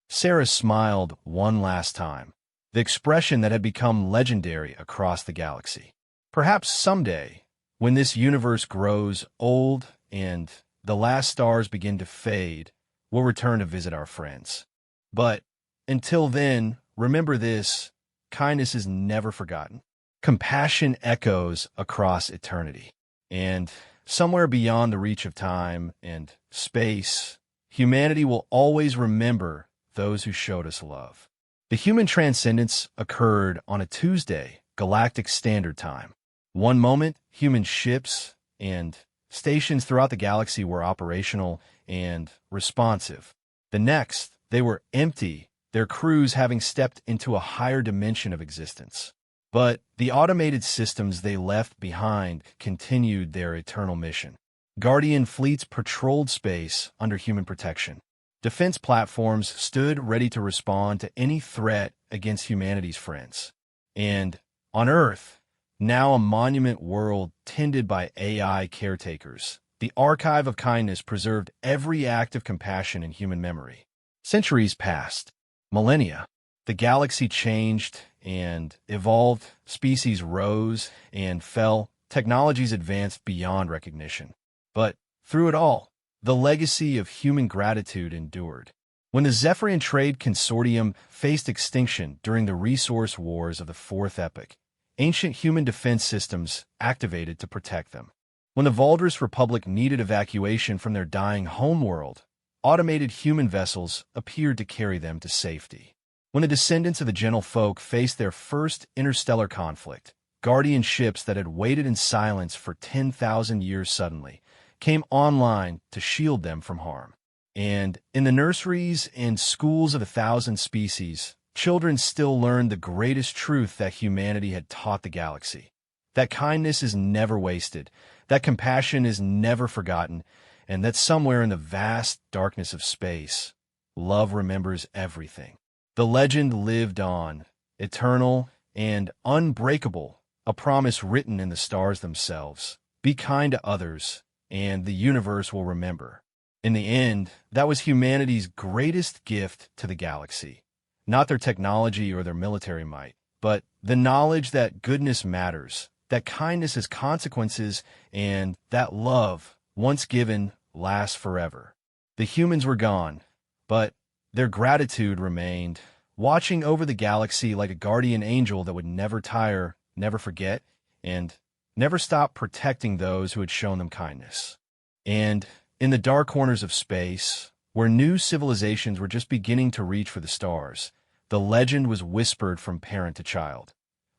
Sarah smiled one last time, the expression that had become legendary across the galaxy. Perhaps someday, when this universe grows old and the last stars begin to fade, we'll return to visit our friends. But until then, remember this, kindness is never forgotten. Compassion echoes across eternity. And somewhere beyond the reach of time and space, humanity will always remember those who showed us love. The human transcendence occurred on a Tuesday, Galactic Standard Time. One moment, human ships and stations throughout the galaxy were operational and responsive. The next, they were empty, their crews having stepped into a higher dimension of existence. But the automated systems they left behind continued their eternal mission. Guardian fleets patrolled space under human protection. Defense platforms stood ready to respond to any threat against humanity's friends. And on Earth, now a monument world tended by AI caretakers, the archive of kindness preserved every act of compassion in human memory. Centuries passed, millennia. The galaxy changed and evolved, species rose and fell, technologies advanced beyond recognition. But through it all, the legacy of human gratitude endured. When the Zephyrian Trade Consortium faced extinction during the resource wars of the Fourth Epoch, ancient human defense systems activated to protect them. When the Valdris Republic needed evacuation from their dying homeworld, automated human vessels appeared to carry them to safety. When the descendants of the gentle folk faced their first interstellar conflict, guardian ships that had waited in silence for 10,000 years suddenly came online to shield them from harm. And in the nurseries and schools of 1,000 species, children still learned the greatest truth that humanity had taught the galaxy. That kindness is never wasted, that compassion is never forgotten, and that somewhere in the vast darkness of space, love remembers everything. The legend lived on, eternal and unbreakable, a promise written in the stars themselves. Be kind to others, and the universe will remember. In the end, that was humanity's greatest gift to the galaxy. Not their technology or their military might, but the knowledge that goodness matters, that kindness has consequences, and that love, once given, lasts forever. The humans were gone, but their gratitude remained, watching over the galaxy like a guardian angel that would never tire, never forget, and never stop protecting those who had shown them kindness. And in the dark corners of space, where new civilizations were just beginning to reach for the stars, the legend was whispered from parent to child.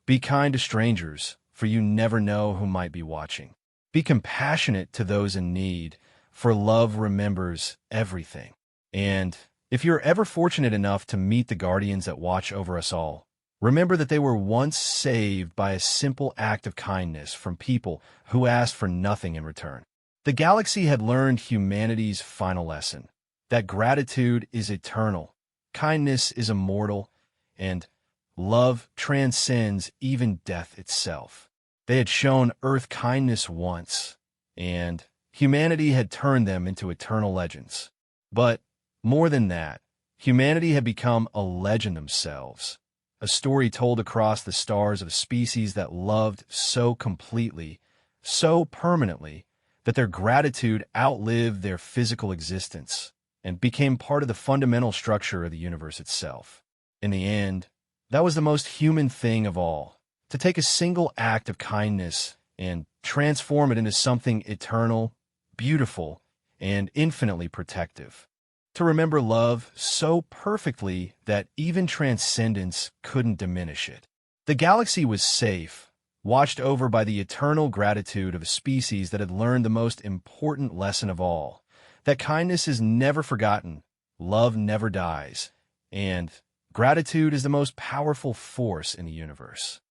Be kind to strangers, for you never know who might be watching. Be compassionate to those in need, for love remembers everything. And if you're ever fortunate enough to meet the guardians that watch over us all, remember that they were once saved by a simple act of kindness from people who asked for nothing in return. The galaxy had learned humanity's final lesson, that gratitude is eternal, kindness is immortal, and Love transcends even death itself. They had shown Earth kindness once, and humanity had turned them into eternal legends. But more than that, humanity had become a legend themselves, a story told across the stars of species that loved so completely, so permanently, that their gratitude outlived their physical existence and became part of the fundamental structure of the universe itself. In the end, that was the most human thing of all, to take a single act of kindness and transform it into something eternal, beautiful, and infinitely protective. To remember love so perfectly that even transcendence couldn't diminish it. The galaxy was safe, watched over by the eternal gratitude of a species that had learned the most important lesson of all, that kindness is never forgotten, love never dies, and gratitude is the most powerful force in the universe.